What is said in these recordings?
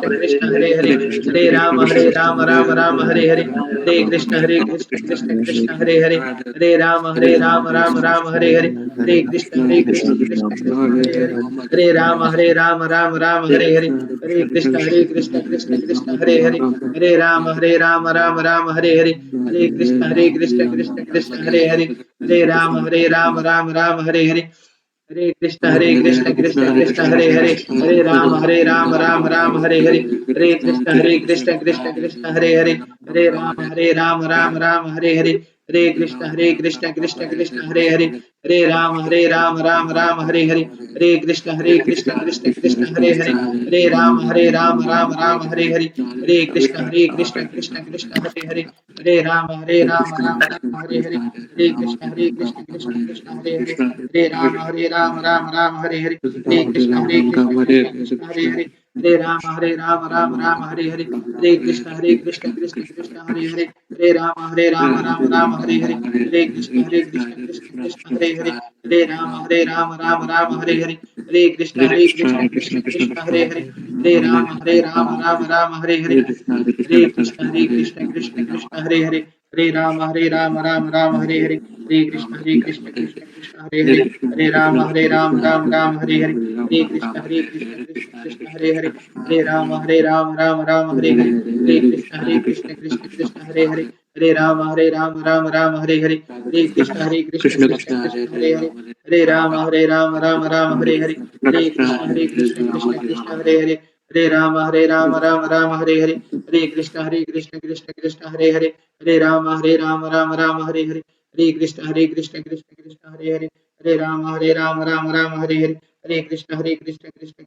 कृष्ण कृष्ण हरे हरे, हरे राम राम राम हरे हरे, हरे कृष्ण कृष्ण कृष्ण हरे हरे, हरे राम राम हरे हरे, हरे कृष्ण कृष्ण कृष्ण हरे हरे, हरे राम राम हरे हरे, हरे कृष्ण कृष्ण कृष्ण हरे हरे, हरे राम राम हरे हरे, हरे कृष्ण कृष्ण हरे हरे, हरे राम राम हरे हरे, हरे कृष्ण कृष्ण हरे हरे, हरे राम राम हरे हरे, हरे कृष्ण कृष्ण हरे हरे, हरे राम हरे हरे, हरे कृष्ण कृष्ण हरे हरे, हरे राम हरे हरे, हरे कृष्ण कृष्ण हरे हरे, हरे राम हरे हरे, हरे कृष्ण कृष्ण हरे हरे, हरे राम हरे हरे, हरे कृष्ण कृष्ण हरे हरे, हरे राम हरे हरे, हरे कृष्ण कृष्ण हरे हरे, हरे राम हरे हरे, हरे कृष्ण कृष्ण हरे हरे, हरे राम हरे हरे, हरे कृष्ण कृष्ण हरे हरे, हरे राम हरे हरे, हरे कृष्ण कृष्ण हरे हरे, हरे राम हरे हरे, हरे कृष्ण कृष्ण हरे हरे, हरे राम हरे हरे, हरे कृष्ण कृष्ण हरे हरे, हरे राम हरे हरे, हरे कृष्ण कृष्ण हरे हरे, हरे राम हरे हरे, हरे कृष्ण कृष्ण हरे हरे, हरे राम हरे हरे, हरे कृष्ण कृष्ण हरे हरे, हरे राम हरे हरे, हरे कृष्ण कृष्ण हरे हरे, हरे राम हरे हरे, हरे कृष्ण कृष्ण हरे हरे, हरे राम हरे हरे, हरे कृष्ण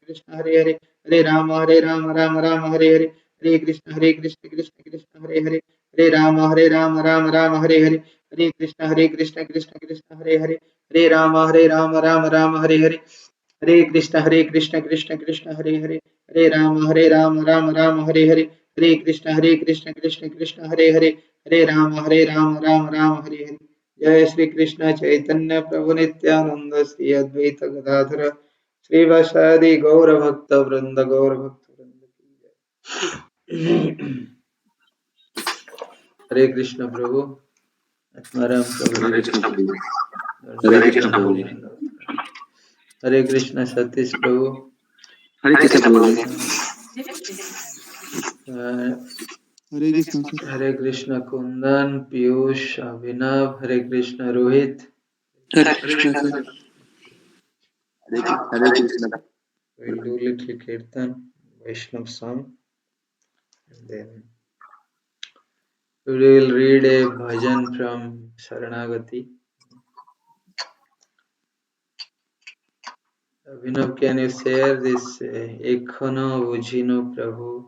कृष्ण हरे हरे, हरे राम हरे हरे, हरे कृष्ण कृष्ण हरे हरे, हरे राम हरे हरे, हरे कृष्ण कृष्ण हरे हरे, हरे राम हरे हरे, हरे कृष्ण कृष्ण हरे हरे, हरे राम हरे हरे, हरे कृष्ण कृष्ण हरे हरे, हरे राम हरे हरे, हरे कृष्ण कृष्ण हरे हरे, हरे राम हरे हरे। जय श्री कृष्ण चैतन्य प्रभु नित्यानंद श्री अद्वैत गदाधर श्रीवासादि गौर भक्त वृंद की जय। Hare Krishna Prabhu, Atmaram Prabhu Hare ji Krishna Prabhu. Hare Darshan Krishna Prabhu. Hare Krishna Satish Prabhu, Hare Krishna Prabhu. Hare Krishna sir. Hare Krishna Kundan Piyush Abhinav, Hare Krishna Rohit, Hare Krishna sir. Hare Krishna. we'll do little kirtan Vaishnav song, and then we will read a bhajan from Sharanagati. Abhinav, can you share this Ekhono Bujhino Prabhu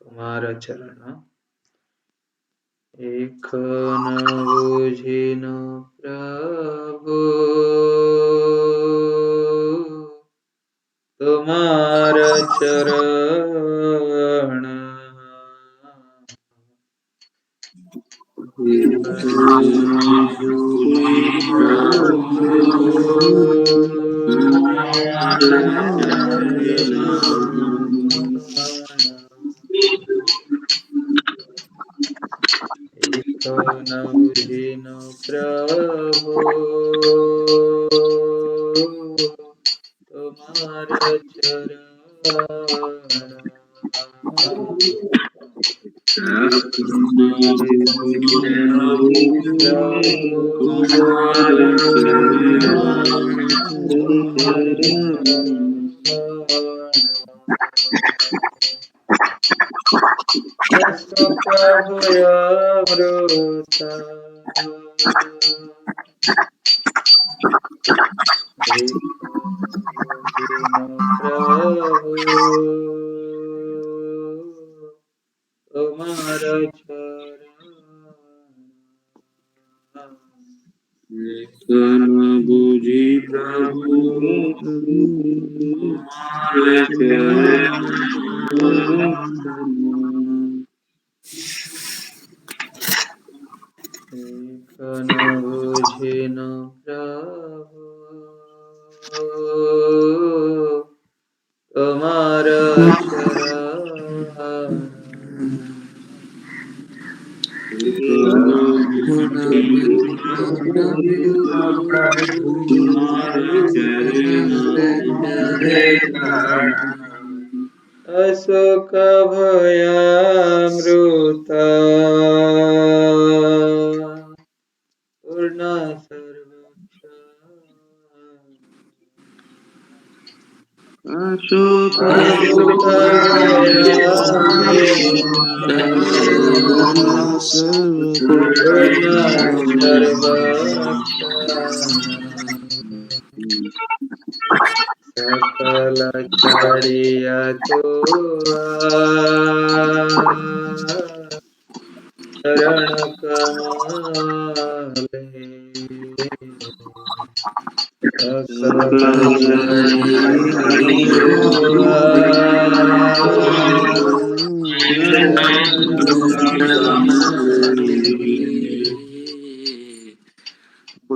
Tumara Charana? Ekhono Bujhino Prabhu Tumara Charana, Ekhono Bujhino Prabhu Tumara Charana, Prabhu Amruta Ekhono Prabhu Tumara Charana, बुझी प्रभु तुम्हारे चरण। Ekhono Bujhino Prabhu Tumara Charana, Ashok भयामृता पूर्ण सर्वक्षा अशोक अशोक भयामृता पूर्ण सर्वक्षा सकल चढ़िया तो चरण कमले सकल चढ़िया तो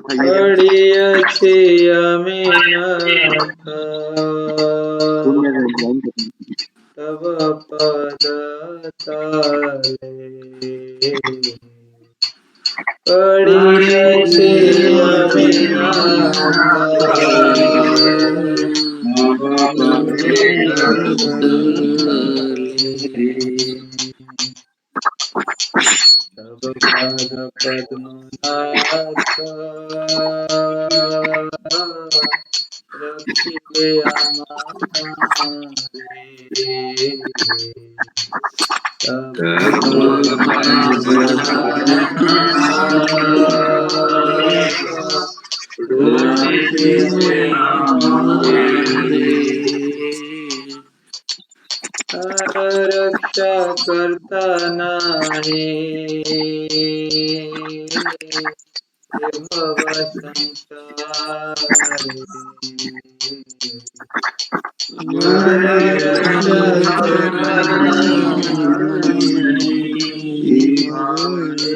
पढ़ियछि अमीनाथ तब पद तले पढ़ियछि अमीनाथ तब पाद पद्मनाथ रखिले हमारे तब पाद पद्मनाथ रखिले हमारे रक्षा करता नाही भव संसारी रक्षा करता नाही भव संसारी आम्ही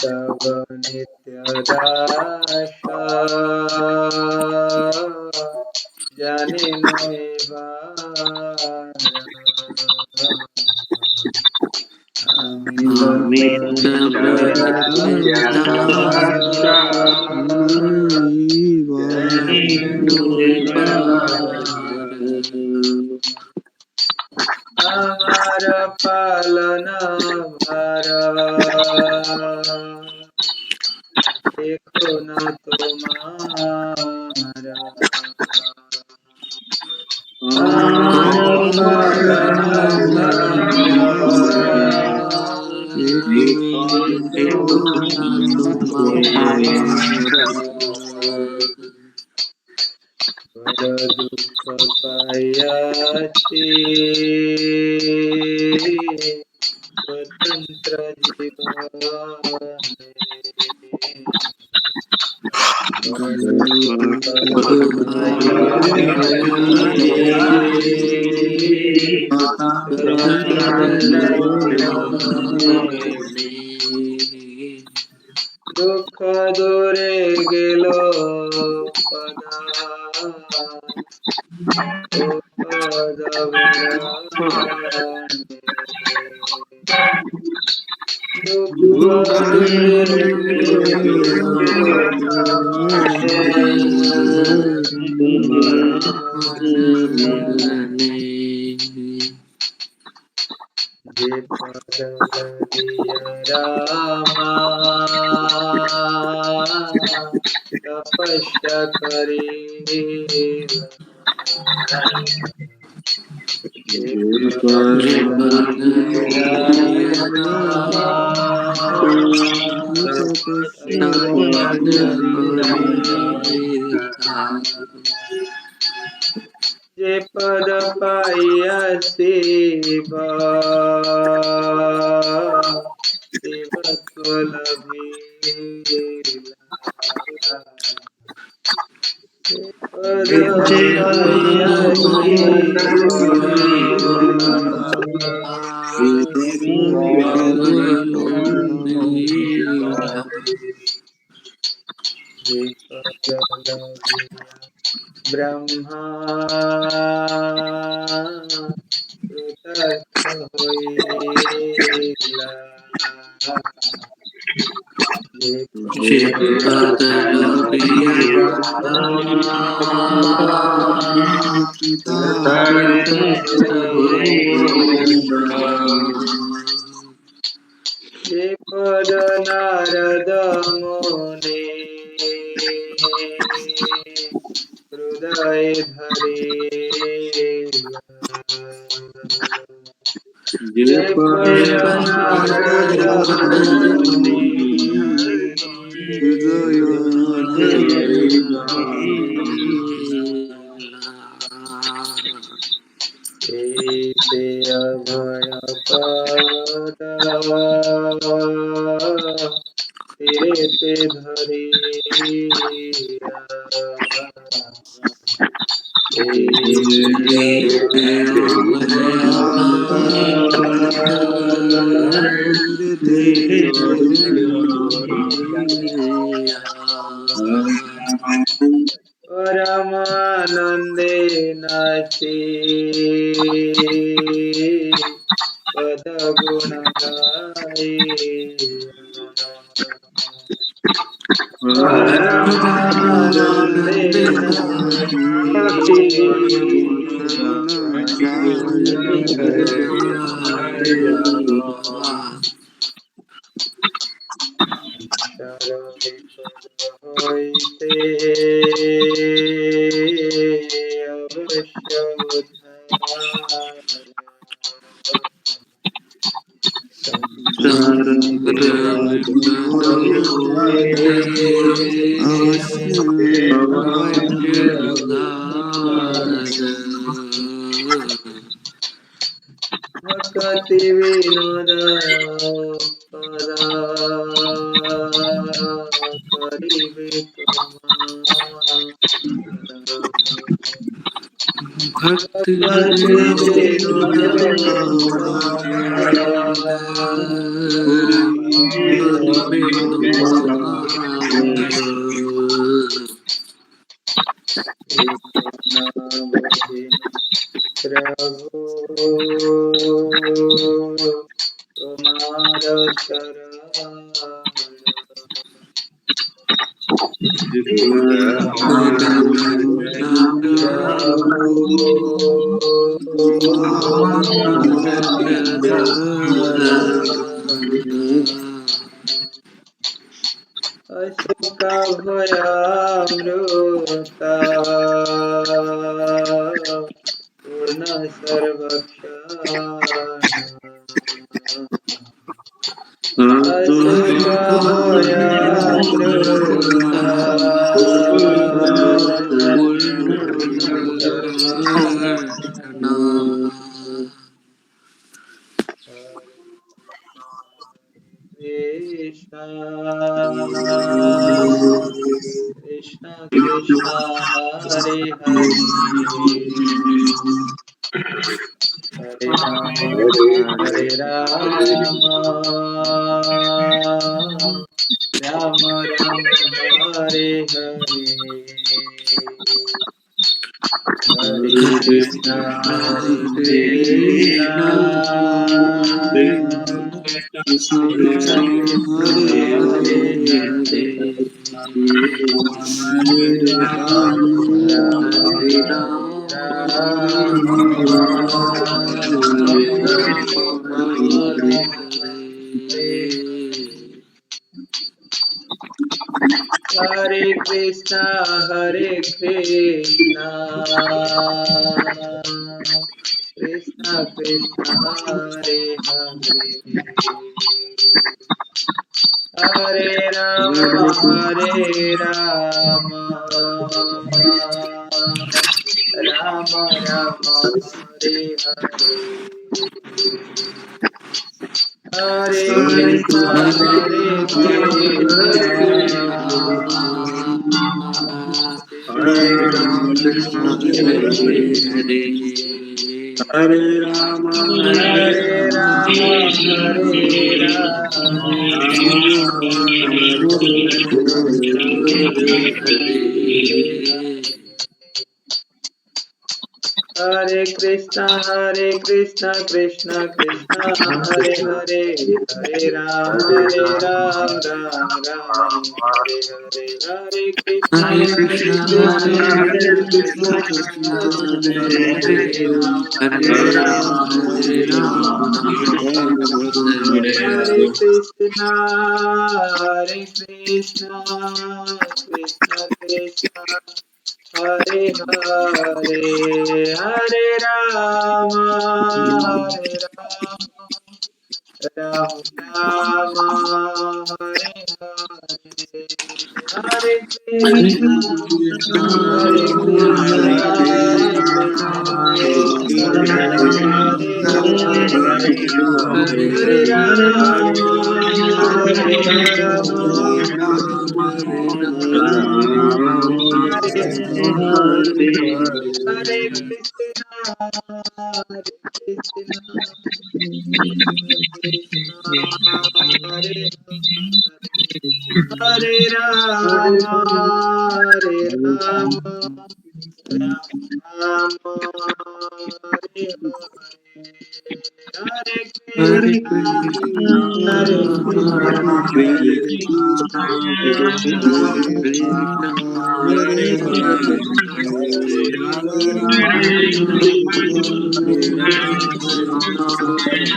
तव नित्य दासा जाने आम्ही तव नित्य दासा हमार पालन भार देखो न तुम्हारा हमार पालन भार देखो न बड़ दुख पायाछि स्वतंत्र जीवने बड़ दुख पायाछि स्वतंत्र जीवने दुख दूरे गेलो पदा ओ पद वराणे दुख दूरे गेलो जे पद लगिया रामा तपस्या करेला जे पद लगिया रामा तपस्या करेला जे पद पाइया सेवा सेवक लभेला जे पद पाइया सेवा जे पद लगिया ब्रह्मा कृतार्थ लीला ये पदन प्रिय ये पद नारद मुनि हृदय धरे ये पद नारद मुनि ते अभय पद तेरे ते धरी परमानंदे नाचे पद गुण गाए परमानंदे नाचे হইতে অবশ্য ভক্তি বিনোদ পদা করিবে भक्ति प्रभु तुम्हार शरण अशोका भयामृता पूर्ण सर्वक्षण Ashoka भयामृता Krishna Krishna Krishna Hare Hare Hare Rama Hare Rama Rama Rama Hare Hare Hare Krishna Krishna Krishna Krishna Hare Hare Hare Rama Hare Hare Krishna Krishna Krishna Hare Hare Hare Rama Rama Rama Hare Hare Hare Krishna Krishna Hare Rama Hare Rama Hare Krishna Krishna Krishna Hare Hare Hare Ram Ram Ram Hare Hare Hare Krishna Hare Krishna, Krishna Hare Krishna Krishna, Krishna Hare Krishna, Hare Hare Hare Hare, Ram Hare Ram Ram, Hare Ram, Ram Ram, Hare Hare Hare. Krishna Krishna Krishna Hare Hare Hare Rama Ram Rama Hare Hare Hare Hare Krishna Krishna, Krishna Hare Krishna, Krishna Krishna Hare Krishna, Hare Hare Hare Rama Hare Rama Hare Ram, Hare Ram, Hare Hare Krishna Krishna Krishna Hare Hare Rama Hare Rama Rama Hare Hare Hare Krishna Krishna, Krishna Hare Krishna, Krishna Krishna, Hare Hare, Hare Rama, Hare Rama, Hare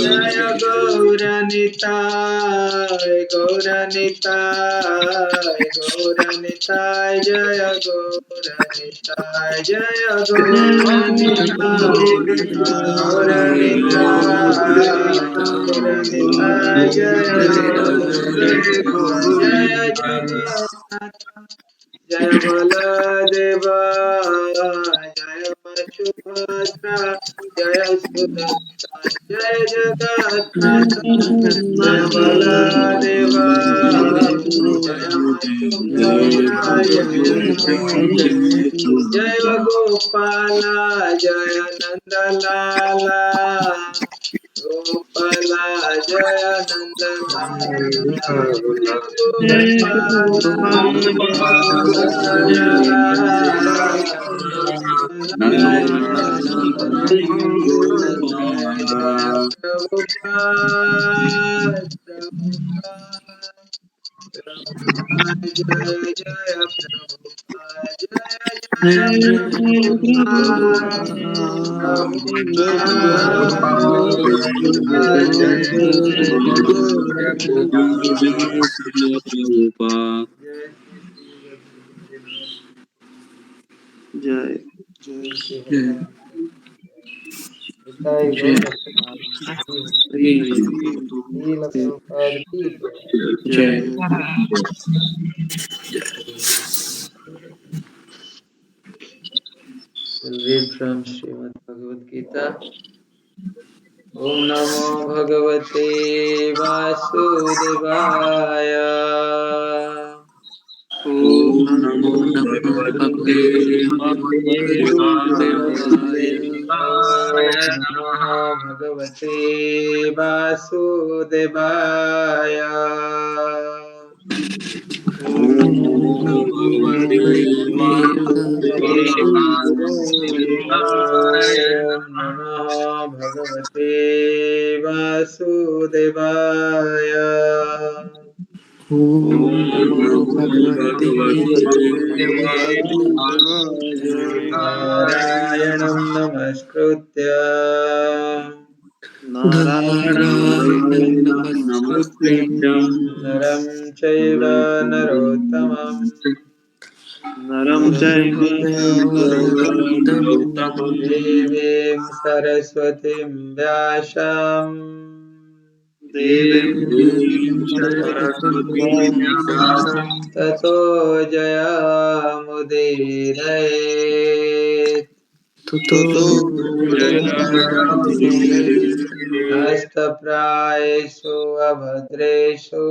Jaya Rama. Gauranitai, Jaya Gauranitai, Jaya Gauranitai, Jaya Gauranitai, Jaya Jagannath. Jaya Baladeva, Jaya Subhadra, Jaya Sudhansha, Jaya Jagannath, Jaya Baladeva, Jaya Subhadra, Jaya Sudhansha, Jaya Gopala, Jaya Nandalala, Gopala, Jaya Nandalala, Jaya Gopala, जय जय जय लीला प्रभुपाद की जय। जय We'll read from Srimad Bhagavad Gita. Om Namo Bhagavate Vasudevaya. Om Om NaMo Namo भगवते Bhagavate वासुदेवाय Om Namo Bhagavate Vasudevaya. ओम नमो भगवते Vasudevaya. वासुदेवाय Om Namo Bhagavate Vasudevaya. Om ओम Namo नमो Bhagavate भगवते वासुदेवाय Narayanam Namaskritya Narayanam नारायणं Namaskrityam नमस्कृत्यं Naram Chaiva Narottamam नरं चैव नरोत्तमं Devim Saraswatim Vyasam देवीं Devim Saraswatim सरस्वतीं Vyasam Tato Jayamudire Tato ततो Jayamudire Nashtaprayesu Abhadreshu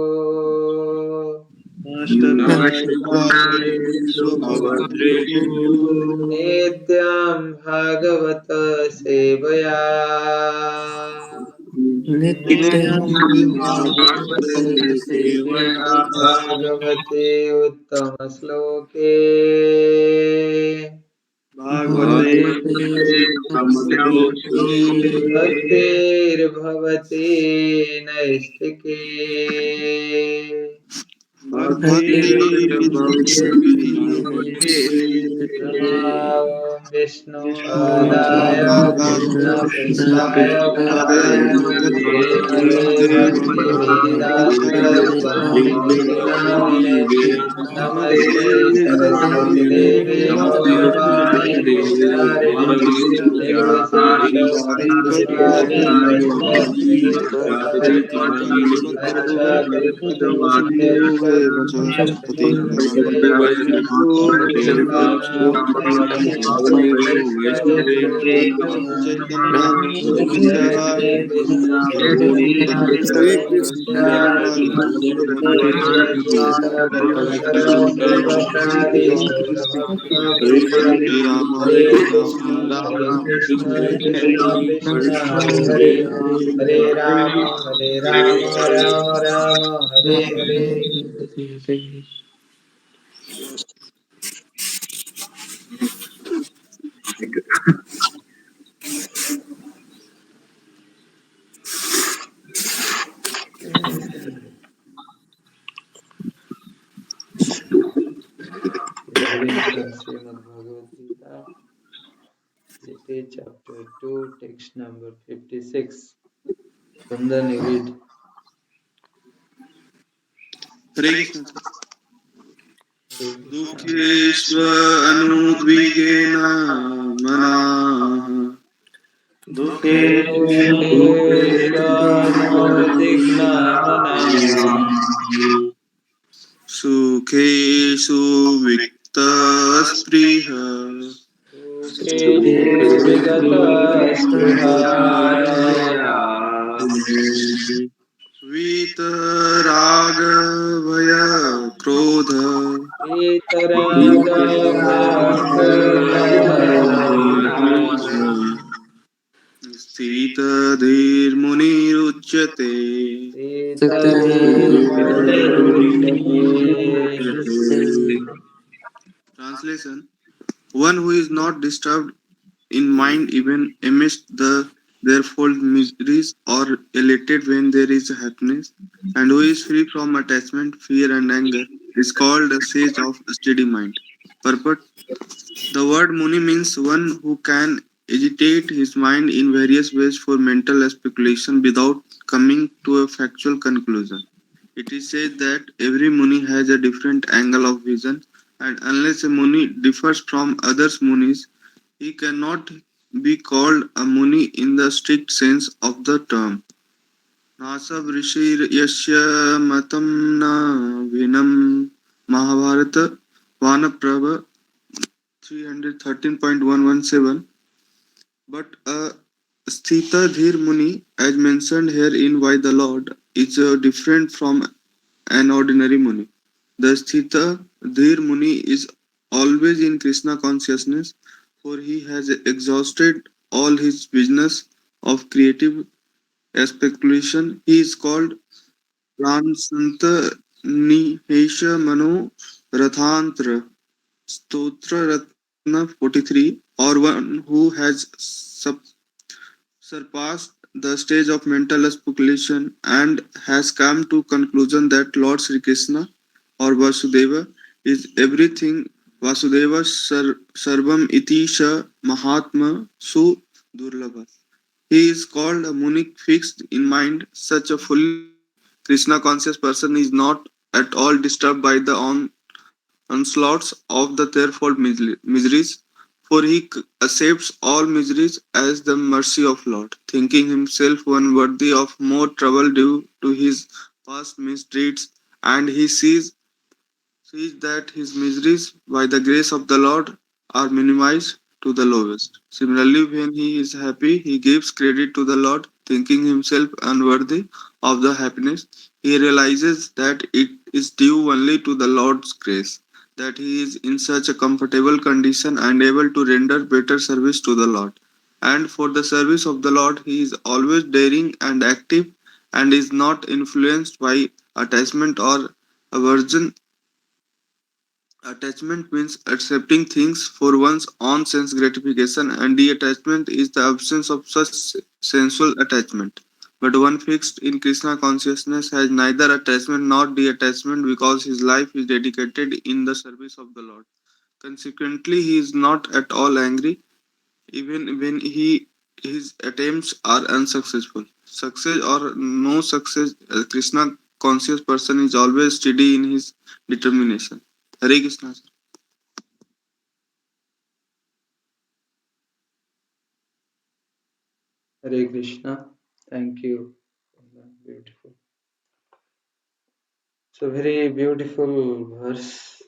नष्टप्रायेषु Nashtaprayesu भद्रेषु Nityam Bhagavata Sevaya नित्यं भागवते श्रीमद्भागवते उत्तमश्लोके भागवते भक्तिर्भवति नैष्टिके ॐ विष्णुपादाय कृष्णपृष्ठाय भूतले भक्तिवेदान्तस्वामिनिति नामिने नमस्ते सरस्वतीदेवे गौरवाणी प्रचारिणे निर्विशेषशून्यवादी वैष्णवदेवतारिणे हरे Ram Ram Ram Hare Hare Reading from Srimad Bhagavad Gita, Gita chapter 2, text number 56. Kundan, you read. हरे कृष्ण दुःखेष्वनुद्विगेन मनाः सुखेषु विक्तस्पृह वीतरागभय क्रोध स्थितधीर्मुनिरुच्यते Translation: one who is not disturbed in mind even amidst their fault miseries or elated when there is happiness, and who is free from attachment, fear, and anger, is called a sage of steady mind. Purport: the word Muni means one who can agitate his mind in various ways for mental speculation without coming to a factual conclusion. It is said that every Muni has a different angle of vision, and unless a Muni differs from other Munis, he cannot be called a Muni in the strict sense of the term. नासब ऋषि यस्य मतं न भिन्नं Mahabharat वानप्रभ 313.117. But a Sthita Dhir Muni, as mentioned herein by the Lord, is different from an ordinary Muni. The Sthita Dhir Muni is always in Krishna consciousness, for he has exhausted all his business of creative speculation. He is called Pransanta Nihesha Mano Rathantra Stotra Ratna 43, or one who has surpassed the stage of mental speculation and has come to conclusion that Lord Sri Krishna or Vasudeva is everything. Vasudeva Sarvam Iti Sha Mahatma Su Durlabha. He is called a Munik fixed in mind. Such a fully Krishna conscious person is not at all disturbed by the onslaughts of the threefold miseries, for he accepts all miseries as the mercy of Lord, thinking himself unworthy of more trouble due to his past misdeeds, and he sees that his miseries, by the grace of the Lord, are minimized to the lowest. Similarly, when he is happy, he gives credit to the Lord, thinking himself unworthy of the happiness. He realizes that it is due only to the Lord's grace, that he is in such a comfortable condition and able to render better service to the Lord. and for the service of the Lord. He is always daring and active and is not influenced by attachment or aversion. Attachment means accepting things for one's own sense gratification, and detachment is the absence of such sensual attachment. But one fixed in Krishna consciousness has neither attachment nor detachment because his life is dedicated in the service of the Lord. Consequently, he is not at all angry, even when his attempts are unsuccessful. Success or no success, a Krishna conscious person is always steady in his determination. Hare Krishna. Hare Krishna. Thank you. Beautiful. So very beautiful verse.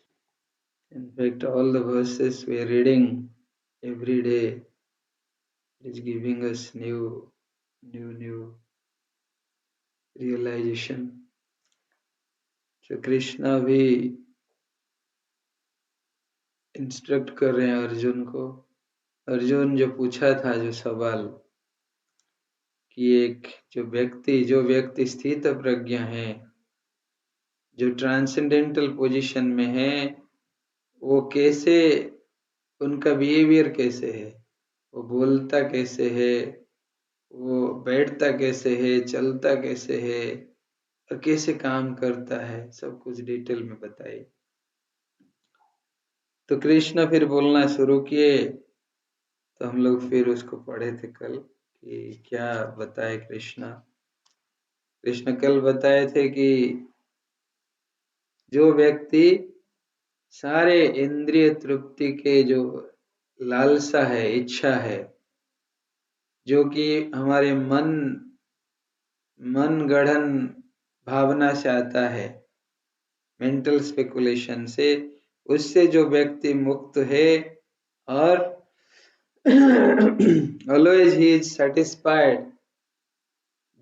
In fact, all the verses we are reading every day is giving us new realization. So Krishna भी instruct कर रहे हैं अर्जुन को. अर्जुन जो पूछा था जो सवाल कि एक जो व्यक्ति स्थित प्रज्ञ है, जो ट्रांसेंडेंटल पोजीशन में है, वो कैसे, उनका बिहेवियर कैसे है, वो बोलता कैसे है, वो बैठता कैसे है, चलता कैसे है और कैसे काम करता है, सब कुछ डिटेल में बताइए. तो कृष्ण फिर बोलना शुरू किए. तो हम लोग फिर उसको पढ़े थे कल कि क्या बताए कृष्ण. कृष्ण कल बताए थे कि जो व्यक्ति सारे इंद्रिय तृप्ति के जो लालसा है, इच्छा है, जो कि हमारे मन गढ़न भावना से आता है, मेंटल स्पेकुलेशन से, उससे जो व्यक्ति मुक्त है और always he is satisfied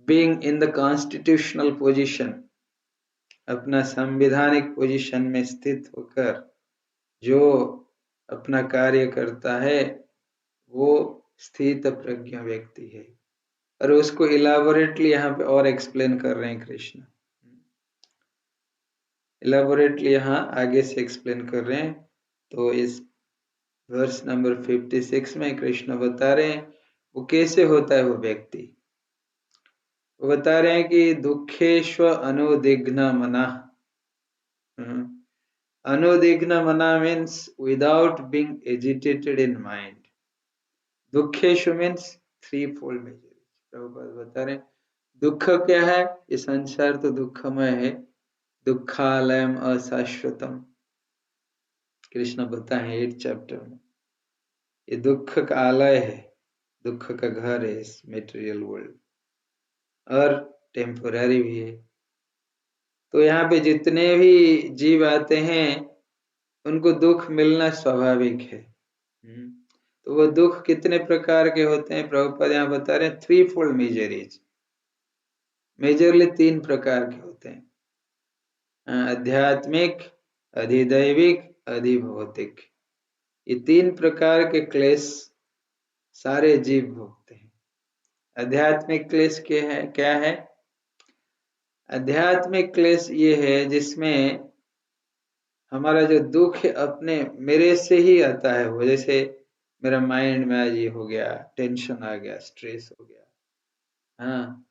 being in the constitutional position, अपना संवैधानिक पोजीशन में स्थित होकर जो अपना कार्य करता है वो स्थित प्रज्ञ व्यक्ति है. और उसको इलाबोरेटली यहाँ पे और एक्सप्लेन कर रहे हैं कृष्ण. इलाबोरेटली यहाँ आगे से एक्सप्लेन कर रहे हैं. तो इस वर्स नंबर 56 में कृष्ण बता रहे हैं वो कैसे होता है वो व्यक्ति. वो बता रहे हैं कि दुखेश्व अनुदिग्न मना. अनुदिग्न मना means without being agitated in mind. दुखेश्व means threefold miseries. Prabhupada बता रहे हैं दुख क्या है, ये संसार तो दुखमय है, दुखालयम अशाश्वतम. कृष्ण बताए 8 चैप्टर में ये दुख का आलय है, दुख का घर है इस मेटेरियल वर्ल्ड, और टेम्पोररी भी है. तो यहाँ पे जितने भी जीव आते हैं उनको दुख मिलना स्वाभाविक है. तो वो दुख कितने प्रकार के होते हैं प्रभुपाद यहाँ बता रहे हैं. थ्री फोल्ड मेजरीज, मेजरली 3 प्रकार के होते हैं. आध्यात्मिक, अधिदैविक, अधिभौतिक. ये 3 प्रकार के क्लेश सारे जीव भोगते हैं. आध्यात्मिक क्लेश क्या है? आध्यात्मिक क्लेश ये है जिसमें हमारा जो दुख है अपने मेरे से ही आता है. वो जैसे मेरा माइंड में आज ये हो गया, टेंशन आ गया, स्ट्रेस हो गया, हाँ,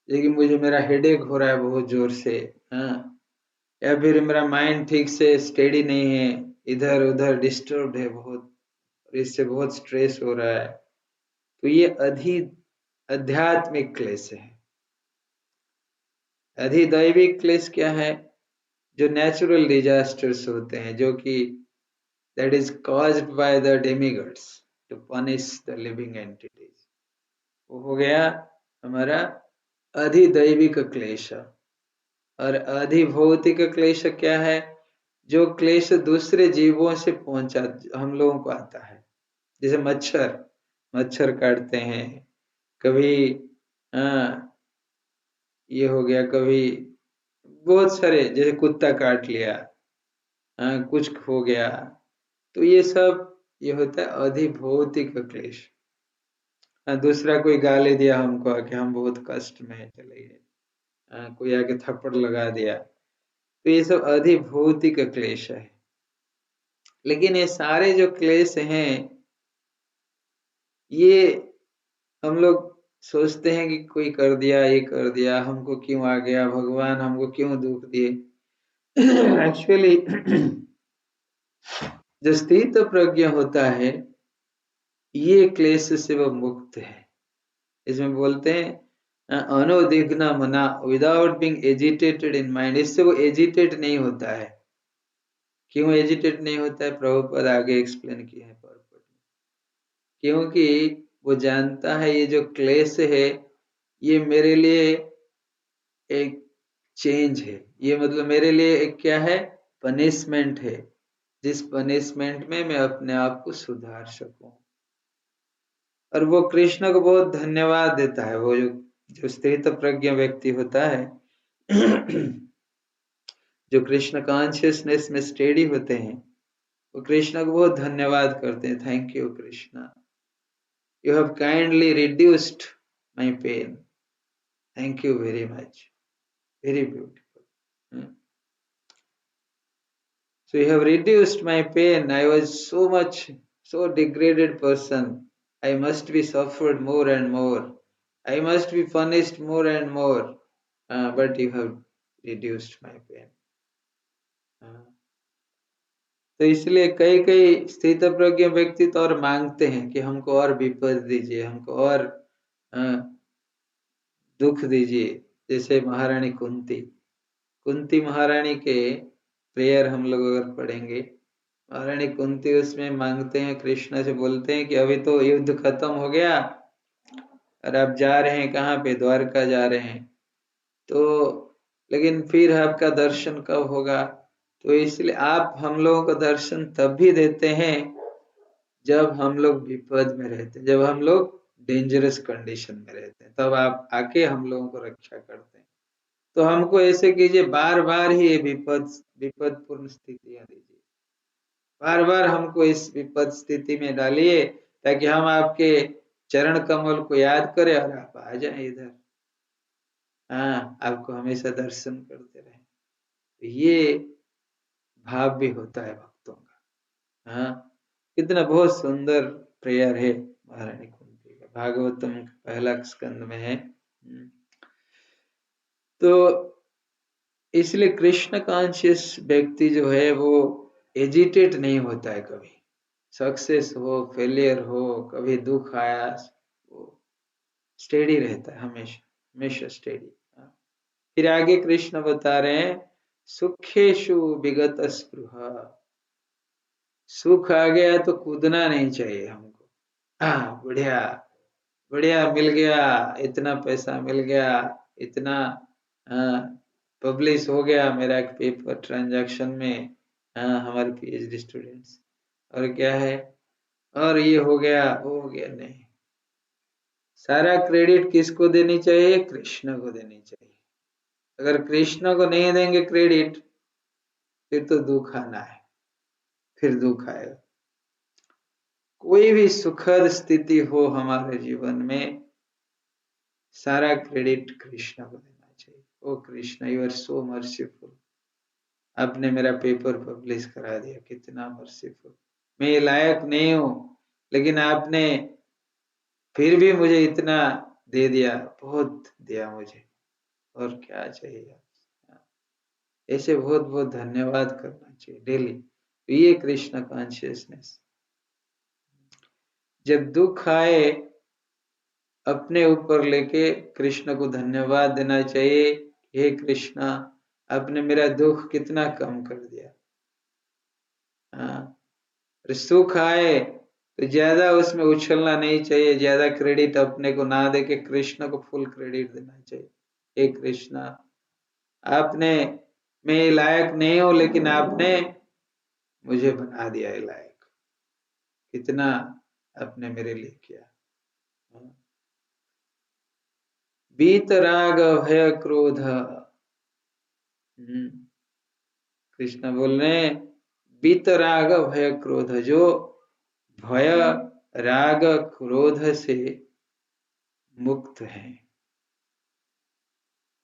लेकिन मुझे मेरा हेडेक हो रहा है बहुत जोर से, हाँ, या फिर मेरा माइंड ठीक से स्टेडी नहीं है, इधर उधर डिस्टर्ब है बहुत, इससे बहुत स्ट्रेस हो रहा है. तो ये आध्यात्मिक क्लेश है. अधिदैविक क्लेश क्या है? जो नेचुरल डिजास्टर्स होते हैं, जो कि that is caused by the demigods to punish the living entities, वो हो गया हमारा अधिदैविक क्लेश. और अधिभौतिक क्लेश क्या है? जो क्लेश दूसरे जीवों से पहुंचा हम लोगों को आता है. जैसे मच्छर काटते हैं, कभी ये हो गया, कभी बहुत सारे, जैसे कुत्ता काट लिया, कुछ हो गया. तो ये सब ये होता है अधिभौतिक क्लेश. दूसरा कोई गाली दिया हमको कि हम बहुत कष्ट में हैं, चले गए। कोई आके थप्पड़ लगा दिया, तो ये सब अधिभौतिक क्लेश है। लेकिन ये सारे जो क्लेश हैं, ये हम लोग सोचते हैं कि कोई कर दिया, ये कर दिया, हमको क्यों आ गया, भगवान हमको क्यों दुख दिए। एक्चुअली जो स्थित प्रज्ञ होता है, ये क्लेश से वो मुक्त है। इसमें बोलते हैं अनोदिग्न मना, without being agitated in mind. इससे वो एजिटेट नहीं होता है। क्यों एजिटेट नहीं होता है, प्रभुपद आगे एक्सप्लेन किए हैं पर्पट में। क्योंकि वो जानता है ये जो क्लेश है, ये मेरे लिए एक चेंज है, ये मतलब मेरे लिए एक क्या है, पनिशमेंट है, जिस पनिशमेंट में मैं अपने आप को सुधार सकूं। और वो कृष्ण को बहुत धन्यवाद देता है। वो जो स्थित प्रज्ञ व्यक्ति होता है, जो कृष्ण कॉन्शियसनेस में स्टेडी होते हैं, वो कृष्ण को बहुत धन्यवाद करते हैं। Thank you Krishna, you have kindly reduced my pain, thank you very much, very beautiful. So you have reduced my pain. I was so degraded person. I must be suffered more and more. I must be punished more and more. But you have reduced my pain. तो इसलिए कई कई स्थित प्रज्ञ व्यक्ति तो और मांगते हैं कि हमको और विपद दीजिए, हमको और दुख दीजिए। जैसे महारानी कुंती महारानी के प्रेयर हम लोग अगर पढ़ेंगे, महारानी कुंती उसमें मांगते हैं, कृष्ण से बोलते हैं कि अभी तो युद्ध खत्म हो गया और आप जा रहे हैं कहाँ पे, द्वारका जा रहे हैं, तो लेकिन फिर आपका दर्शन कब होगा। तो इसलिए आप हम लोगों को दर्शन तब भी देते हैं जब हम लोग विपद में रहते हैं, जब हम लोग डेंजरस कंडीशन में रहते हैं, तब आप आके हम लोगों को रक्षा करते हैं। तो हमको ऐसे कीजिए, बार बार ही ये विपदपूर्ण स्थितियां दीजिए, बार बार हमको इस विपद स्थिति में डालिए, ताकि हम आपके चरण कमल को याद करें और आप आ जाएं इधर। आपको हमेशा दर्शन करते रहें। तो ये भाव भी होता है भक्तों का। कितना बहुत सुंदर प्रेयर है महारानी कुंती का, भागवतम पहला स्कंद में है। तो इसलिए कृष्ण कॉन्शियस व्यक्ति जो है वो एजिटेट नहीं होता है कभी। सक्सेस हो, फेलियर हो, कभी दुख आया, वो स्टेडी रहता है, हमेशा हमेशा स्टेडी। फिर आगे कृष्ण बता रहे हैं, सुखेशु विगत स्पृहा। सुख आ गया तो कूदना नहीं चाहिए हमको। बढ़िया बढ़िया मिल गया, इतना पैसा मिल गया, इतना पब्लिश हो गया मेरा एक पेपर ट्रांजैक्शन में, हमारे पीएचडी स्टूडेंट्स, और क्या है, और ये हो गया वो हो गया। नहीं, सारा क्रेडिट किसको देनी चाहिए, कृष्ण को देनी चाहिए। अगर कृष्ण को नहीं देंगे क्रेडिट, फिर तो दुख आना है, फिर दुख आएगा। कोई भी सुखद स्थिति हो हमारे जीवन में, सारा क्रेडिट कृष्ण को देना चाहिए। O Krishna, you are so merciful, आपने मेरा पेपर पब्लिश करा दिया, कितना मर्सीफुल। मैं ये लायक नहीं हूं, लेकिन आपने फिर भी मुझे इतना दे दिया, बहुत दिया मुझे, और क्या चाहिए। ऐसे बहुत बहुत धन्यवाद करना चाहिए डेली। तो ये कृष्ण कॉन्शियसनेस। जब दुख आए, अपने ऊपर लेके कृष्ण को धन्यवाद देना चाहिए, हे कृष्णा, आपने मेरा दुख कितना कम कर दिया। सुख आए तो ज्यादा उसमें उछलना नहीं चाहिए, ज्यादा क्रेडिट अपने को ना दे के कृष्ण को फुल क्रेडिट देना चाहिए। हे कृष्णा, आपने, मैं लायक नहीं हूं, लेकिन आपने मुझे बना दिया है लायक, कितना आपने मेरे लिए किया। बीत राग भय क्रोध, कृष्ण बोल रहे हैं, बीत राग भय क्रोध, जो भय राग क्रोध से मुक्त हैं।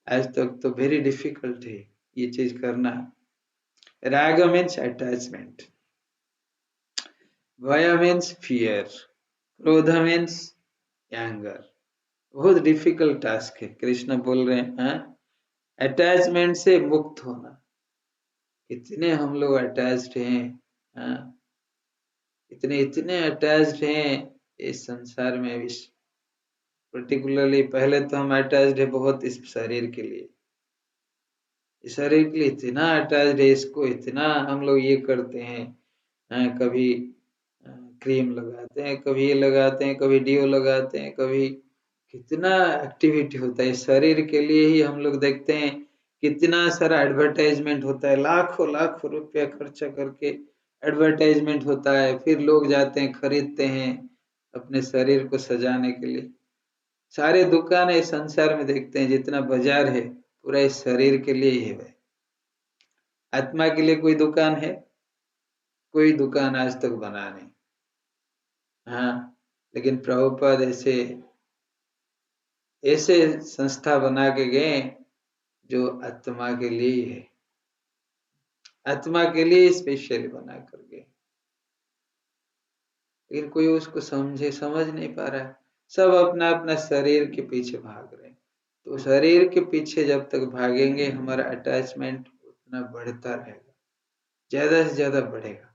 आज तक तो वेरी डिफिकल्ट है ये चीज करना। राग मीन्स अटैचमेंट, भय मीन्स फियर, क्रोध मीन्स एंगर। बहुत डिफिकल्ट टास्क है। कृष्ण बोल रहे हैं अटैचमेंट से मुक्त होना। इतने हम लोग अटैच्ड हैं, हाँ? इतने इतने अटैच्ड हैं इस संसार में। विश्व पर्टिकुलरली पहले तो हम अटैच्ड है बहुत इस शरीर के लिए। इस शरीर के लिए इतना अटैच्ड है, इसको इतना हम लोग ये करते हैं, कभी क्रीम लगाते हैं, कभी ये लगाते हैं, कभी डिओ लगाते हैं, कभी कितना एक्टिविटी होता है। इस शरीर के लिए ही हम लोग देखते हैं कितना सारा एडवर्टाइजमेंट होता है, लाखों लाखों रुपया खर्चा करके एडवर्टाइजमेंट होता है। फिर लोग जाते हैं खरीदते हैं अपने शरीर को सजाने के लिए। सारे दुकान है संसार में देखते हैं, जितना बाजार है पूरा इस शरीर के लिए ही है भाई। आत्मा के लिए कोई दुकान है? कोई दुकान आज तक बना नहीं। हाँ, लेकिन प्रभुपाद ऐसे ऐसे संस्था बना के गए जो आत्मा के लिए ही है, आत्मा के लिए स्पेशली बना कर गए। लेकिन कोई उसको समझ नहीं पा रहा है। सब अपना अपना शरीर के पीछे भाग रहे हैं। तो शरीर के पीछे जब तक भागेंगे हमारा अटैचमेंट उतना बढ़ता रहेगा, ज्यादा से ज्यादा बढ़ेगा,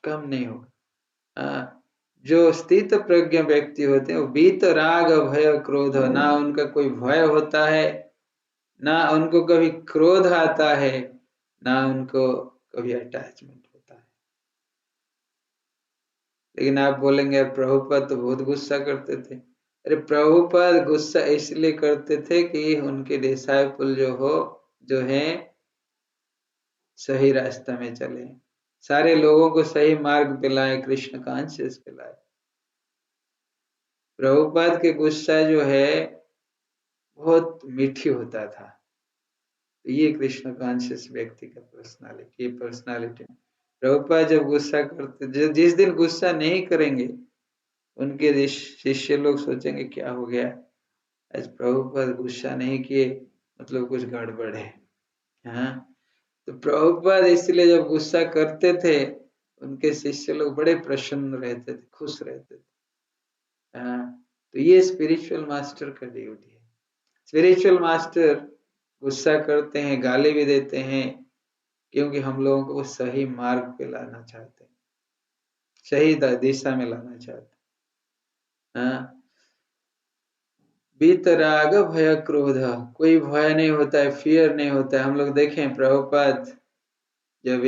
कम नहीं होगा। जो स्थित प्रज्ञ व्यक्ति होते हैं वो बीत राग भय क्रोध, ना उनका कोई भय होता है, ना उनको कभी क्रोध आता है, ना उनको कभी अटैचमेंट होता है। लेकिन आप बोलेंगे यार प्रभुपाद तो बहुत गुस्सा करते थे। अरे प्रभुपाद गुस्सा इसलिए करते थे कि उनके डिसाइपल जो हैं सही रास्ता में चले, सारे लोगों को सही मार्ग पे लाए, कृष्ण कॉन्शियस पे लाए। प्रभुपाद के गुस्सा जो है बहुत मीठी होता था। तो ये कृष्ण कॉन्शियस व्यक्ति का पर्सनालिटी। प्रभुपाद जब गुस्सा करते, जिस दिन गुस्सा नहीं करेंगे उनके शिष्य लोग सोचेंगे क्या हो गया, आज प्रभुपाद गुस्सा नहीं किए मतलब कुछ गड़बड़ है। हाँ, तो प्रभुपाद इसलिए जब गुस्सा करते थे उनके शिष्य लोग बड़े प्रसन्न रहते थे, खुश रहते थे। हाँ, तो ये स्पिरिचुअल मास्टर का ड्यूटी है। स्पिरिचुअल मास्टर गुस्सा करते हैं, गाली भी देते हैं, क्योंकि हम लोगों को सही मार्ग पे लाना चाहते हैं, सही दिशा में लाना चाहते हैं। हाँ, बीतराग भय क्रोध, कोई भय नहीं होता है, फियर नहीं होता है। हम लोग देखें प्रभुपाद जब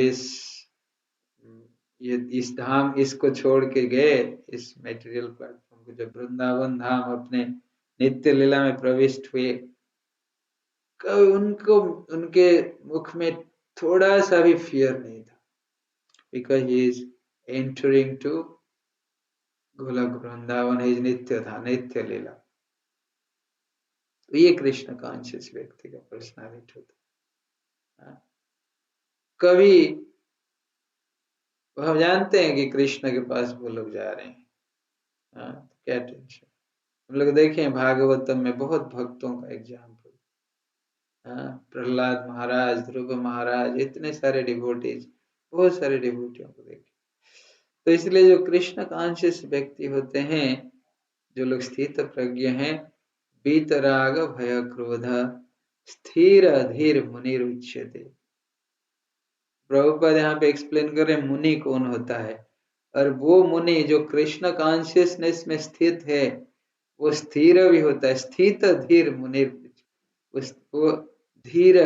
इस धाम इसको छोड़ के गए, इस मेटेरियल प्लेटफॉर्म को, जब वृंदावन धाम अपने नित्य लीला में प्रविष्ट हुए, उनको उनके मुख में थोड़ा सा भी फियर नहीं था, because he is entering to Golok Vrindavan, ही नित्य था, नित्य लीला। तो ये कृष्ण कॉन्शियस व्यक्ति का पर्सनालिटी होता है। कभी हम जानते हैं कि कृष्ण के पास वो लोग जा रहे हैं, तो क्या टेंशन। हम लोग देखें भागवतम में बहुत भक्तों का एग्जाम्पल, प्रहलाद महाराज, ध्रुव महाराज, इतने सारे डिवोटीज, बहुत सारे डिवोटियों को देखें। तो इसलिए जो कृष्ण कॉन्शियस व्यक्ति होते हैं, जो लोग स्थित प्रज्ञ हैं, बीतराग भय क्रोध स्थिर धीर मुनि उच्यते। प्रभुपाद यहाँ पे एक्सप्लेन कर रहे हैं मुनि कौन होता है। और वो मुनि जो कृष्ण कॉन्शियसनेस में स्थित है वो स्थिर भी होता है। स्थित धीर मुनि, वो धीर,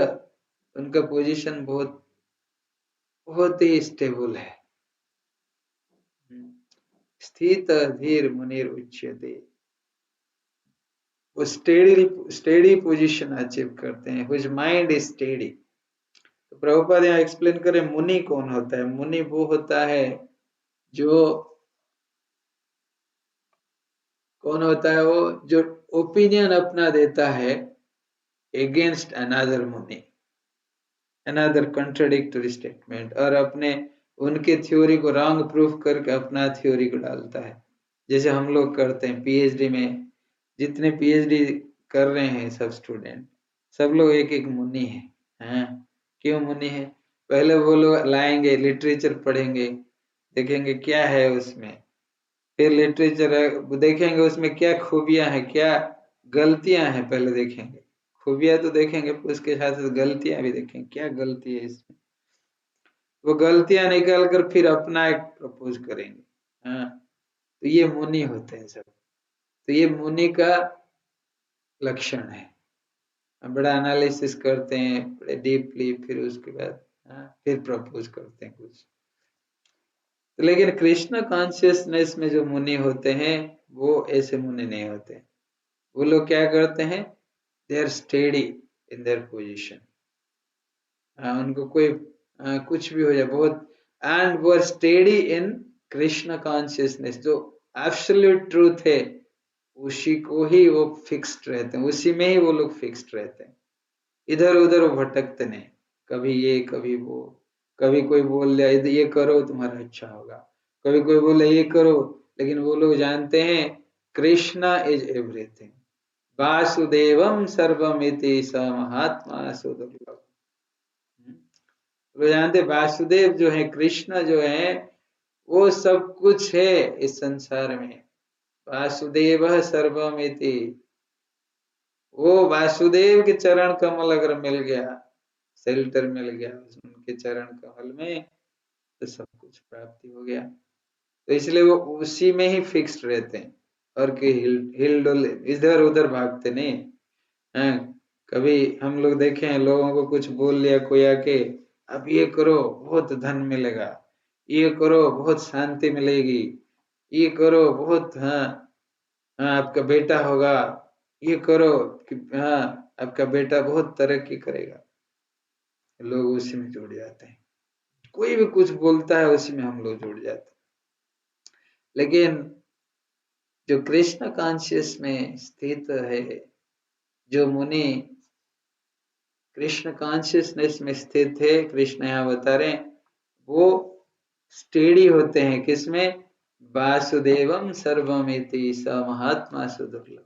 उनका पोजीशन बहुत बहुत ही स्टेबल है। स्थित धीर मुनि उच्यते, वो स्टेडी पोजीशन अचीव करते हैं, व्हिच माइंड इज स्टेडी। तो प्रभुपाद यहाँ एक्सप्लेन करें मुनि कौन होता है। मुनि वो होता है जो, कौन होता है वो जो ओपिनियन अपना देता है अगेंस्ट अनदर मुनि, अनदर कंट्राडिक्टरी स्टेटमेंट, और अपने उनके थ्योरी को रॉन्ग प्रूफ करके अपना थ्योरी को डालता है। जैसे हम लोग करते हैं पीएचडी में, जितने पीएचडी कर रहे हैं सब स्टूडेंट, सब लोग एक एक मुनि हैं। क्यों मुनि है? पहले वो लोग लाएंगे, लिटरेचर पढ़ेंगे, देखेंगे क्या है उसमें, फिर लिटरेचर देखेंगे उसमें क्या खूबियां हैं, क्या गलतियां हैं, पहले देखेंगे। खूबियां तो देखेंगे, उसके साथ साथ गलतियां भी देखेंगे, क्या गलती है इसमें। वो गलतियां निकाल कर फिर अपना एक प्रपोज करेंगे। हाँ, तो ये मुनि होते हैं सब। तो ये मुनि का लक्षण है। बड़ा एनालिसिस करते हैं, बड़े डीपली, फिर उसके बाद फिर प्रपोज करते हैं कुछ। तो लेकिन कृष्ण कॉन्शियसनेस में जो मुनि होते हैं वो ऐसे मुनि नहीं होते। वो लोग क्या करते हैं? They are steady in their position. उनको कोई कुछ भी हो जाए, बहुत, एंड वो are steady in Krishna consciousness, जो एब्सोल्यूट ट्रूथ है उसी को ही वो फिक्स्ड रहते हैं, उसी में ही वो लोग फिक्स्ड रहते हैं। इधर उधर वो भटकते नहीं, कभी ये कभी वो। कभी कोई बोल दिया ये करो तुम्हारा अच्छा होगा, कभी कोई बोले ये करो, लेकिन वो लोग जानते हैं कृष्णा इज एवरीथिंग, वासुदेवम सर्वमिति स महात्मा सुदुर्लभ। वो जानते वासुदेव जो है, कृष्ण जो है, वो सब कुछ है इस संसार में। वासुदेव सर्वमिति, वो वासुदेव के चरण कमल अगर मिल गया, शेल्टर मिल गया उनके चरण कमल में, तो सब कुछ प्राप्ति हो गया। तो इसलिए वो उसी में ही फिक्स्ड रहते हैं, और कि हिल डुल इधर उधर भागते नहीं हैं। कभी हम लोग देखे हैं, लोगों को कुछ बोल लिया कोई आके, अब ये करो बहुत धन मिलेगा, ये करो बहुत शांति मिलेगी, ये करो बहुत, हाँ आपका बेटा होगा, ये करो कि हाँ आपका बेटा बहुत तरक्की करेगा। लोग उसी में जुड़ जाते हैं, कोई भी कुछ बोलता है उसी में हम लोग जुड़ जाते हैं। लेकिन जो कृष्ण कॉन्शियस में स्थित है, जो मुनि कृष्ण कॉन्शियसनेस में स्थित है, कृष्ण यहाँ बता रहे हैं, वो स्टेडी होते हैं किसमें? वासुदेवम सर्वमिति स महात्मा सुदुर्लभ,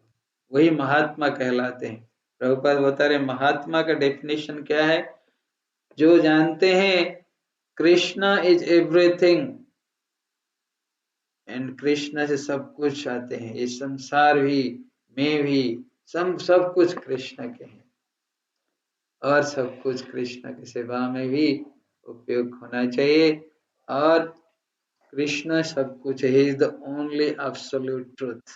वही महात्मा कहलाते हैं। प्रभुपाद बता रहे महात्मा का डेफिनेशन क्या है? जो जानते हैं Krishna is everything, and Krishna से सब कुछ आते हैं, ये संसार भी, मैं भी, सब कुछ कृष्ण के हैं, और सब कुछ कृष्ण की सेवा में भी उपयोग होना चाहिए। और कृष्ण सब कुछ, he is the only absolute truth.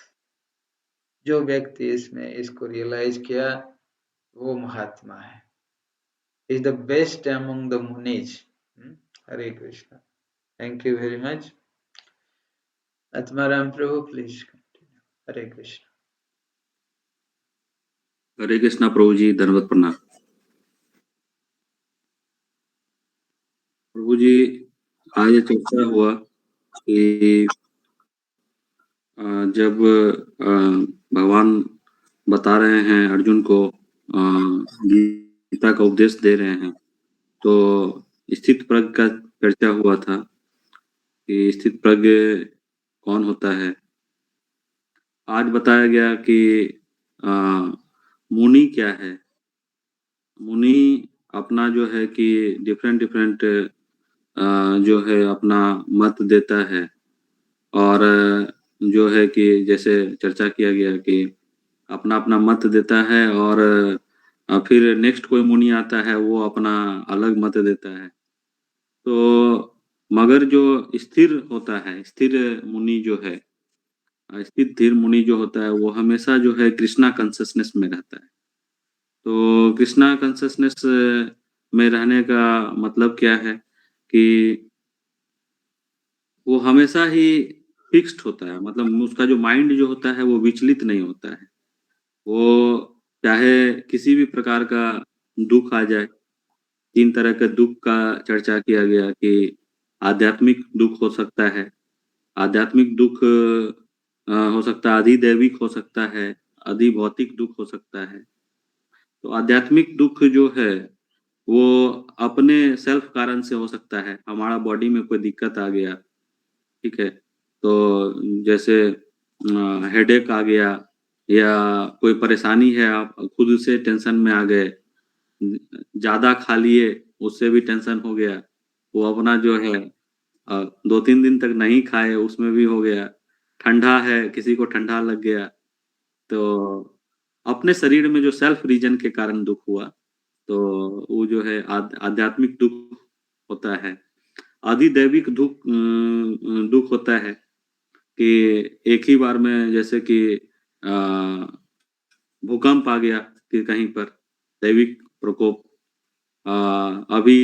जो व्यक्ति इसमें इसको रियलाइज किया वो महात्मा है, is the best among the munis. Hare Krishna. Thank you very much. Atmaram Prabhu please continue. Hare Krishna. Hare Krishna Prabhu ji, धन्यवाद, प्रणाम। प्रभु जी, आज ये चर्चा हुआ कि जब भगवान बता रहे हैं अर्जुन को, गीता का उपदेश दे रहे हैं, तो स्थित प्रज्ञ का चर्चा हुआ था कि स्थित प्रज्ञ कौन होता है। आज बताया गया कि मुनि क्या है। मुनि अपना जो है कि डिफरेंट डिफरेंट जो है अपना मत देता है, और जो है कि जैसे चर्चा किया गया कि अपना अपना मत देता है, और फिर नेक्स्ट कोई मुनि आता है वो अपना अलग मत देता है। तो मगर जो स्थिर होता है, स्थिर मुनि जो है, स्थिर मुनि जो होता है वो हमेशा जो है कृष्णा कॉन्शियसनेस में रहता है। तो कृष्णा कॉन्शियसनेस में रहने का मतलब क्या है कि वो हमेशा ही फिक्स्ड होता है, मतलब उसका जो माइंड जो होता है वो विचलित नहीं होता है। वो चाहे किसी भी प्रकार का दुख आ जाए, 3 तरह के दुख का चर्चा किया गया कि आध्यात्मिक दुख हो सकता है, आध्यात्मिक दुख हो सकता है, अधिदैविक हो सकता है, अधिभौतिक दुख हो सकता है। तो आध्यात्मिक दुख जो है वो अपने सेल्फ कारण से हो सकता है। हमारा बॉडी में कोई दिक्कत आ गया, ठीक है, तो जैसे हेडेक आ गया, या कोई परेशानी है, आप खुद से टेंशन में आ गए, ज़्यादा खा लिए, उससे भी टेंशन हो गया, वो अपना जो है 2-3 दिन तक नहीं खाए, उसमें भी हो गया, ठंडा है, किसी को ठंडा लग गया, तो अपने शरीर में जो सेल्फ रीज़न के कारण दुःख हुआ, तो वो जो है आध्यात्मिक दुःख होता है। अधिदैविक दुःख होता है कि एक ही बार में जैसे कि भूकंप आ गया कि कहीं पर, दैविक प्रकोप, अभी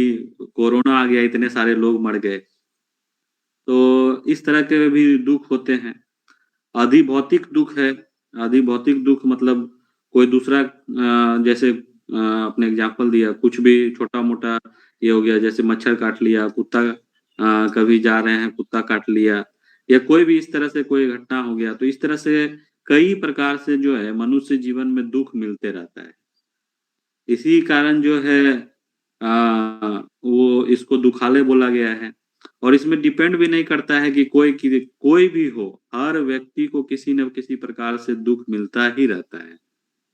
कोरोना आ गया, इतने सारे लोग मर गए। तो इस तरह के भी दुःख होते हैं। अधिभौतिक दुःख है, अधिभौतिक दुःख मतलब कोई दूसरा जैसे आपने एग्ज़ाम्पल दिया, कुछ भी छोटा-मोटा ये हो गया, जैसे मच्छर काट लिया, कुत्ता कभी जा रहे हैं, कुत्ता काट लिया, या कोई भी इस तरह से कोई घटना हो गया, तो इस तरह से कई प्रकार से जो है मनुष्य जीवन में दुःख मिलते रहता है। इसी कारण जो है वो इसको दुखालय बोला गया है, और इसमें डिपेंड भी नहीं करता है कि कोई भी हो, हर व्यक्ति को किसी न किसी प्रकार से दुःख मिलता ही रहता है।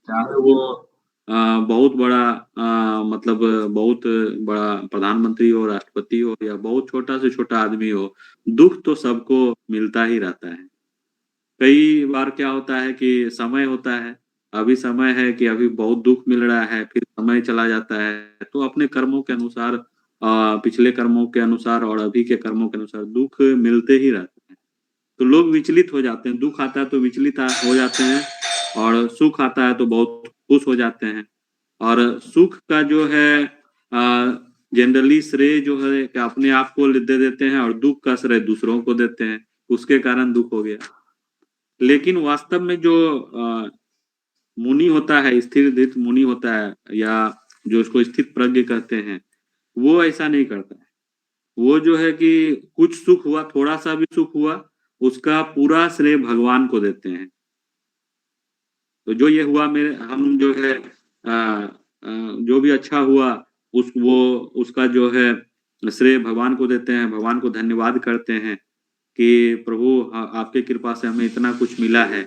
चाहे वो बहुत बड़ा मतलब बहुत बड़ा प्रधानमंत्री हो, राष्ट्रपति हो, या बहुत छोटा से छोटा आदमी हो, दुःख तो सबको मिलता ही रहता है। कई बार क्या होता है कि समय होता है, अभी समय है कि अभी बहुत दुःख मिल रहा है, फिर समय चला जाता है, तो अपने कर्मों के अनुसार पिछले कर्मों के अनुसार और अभी के कर्मों के अनुसार दुःख मिलते ही रहते हैं। तो लोग विचलित हो जाते हैं, दुःख आता है तो विचलित हो जाते हैं, और सुख आता है तो बहुत खुश हो जाते हैं। और सुख का जो है जनरली श्रेय जो है कि अपने आप को दे देते हैं, और दुःख का श्रेय दूसरों को देते हैं, उसके कारण दुःख हो गया। लेकिन वास्तव में जो मुनि होता है, स्थिर-धीर मुनि होता है, या जो उसको स्थित प्रज्ञ कहते हैं, वो ऐसा नहीं करता है। वो जो है कि कुछ सुख हुआ, थोड़ा-सा भी सुख हुआ, उसका पूरा श्रेय भगवान को देते हैं। तो जो ये हुआ मेरे हम जो है जो भी अच्छा हुआ, उसका जो है श्रेय भगवान को देते हैं, भगवान को धन्यवाद करते हैं कि प्रभु आपकी कृपा से हमें इतना कुछ मिला है।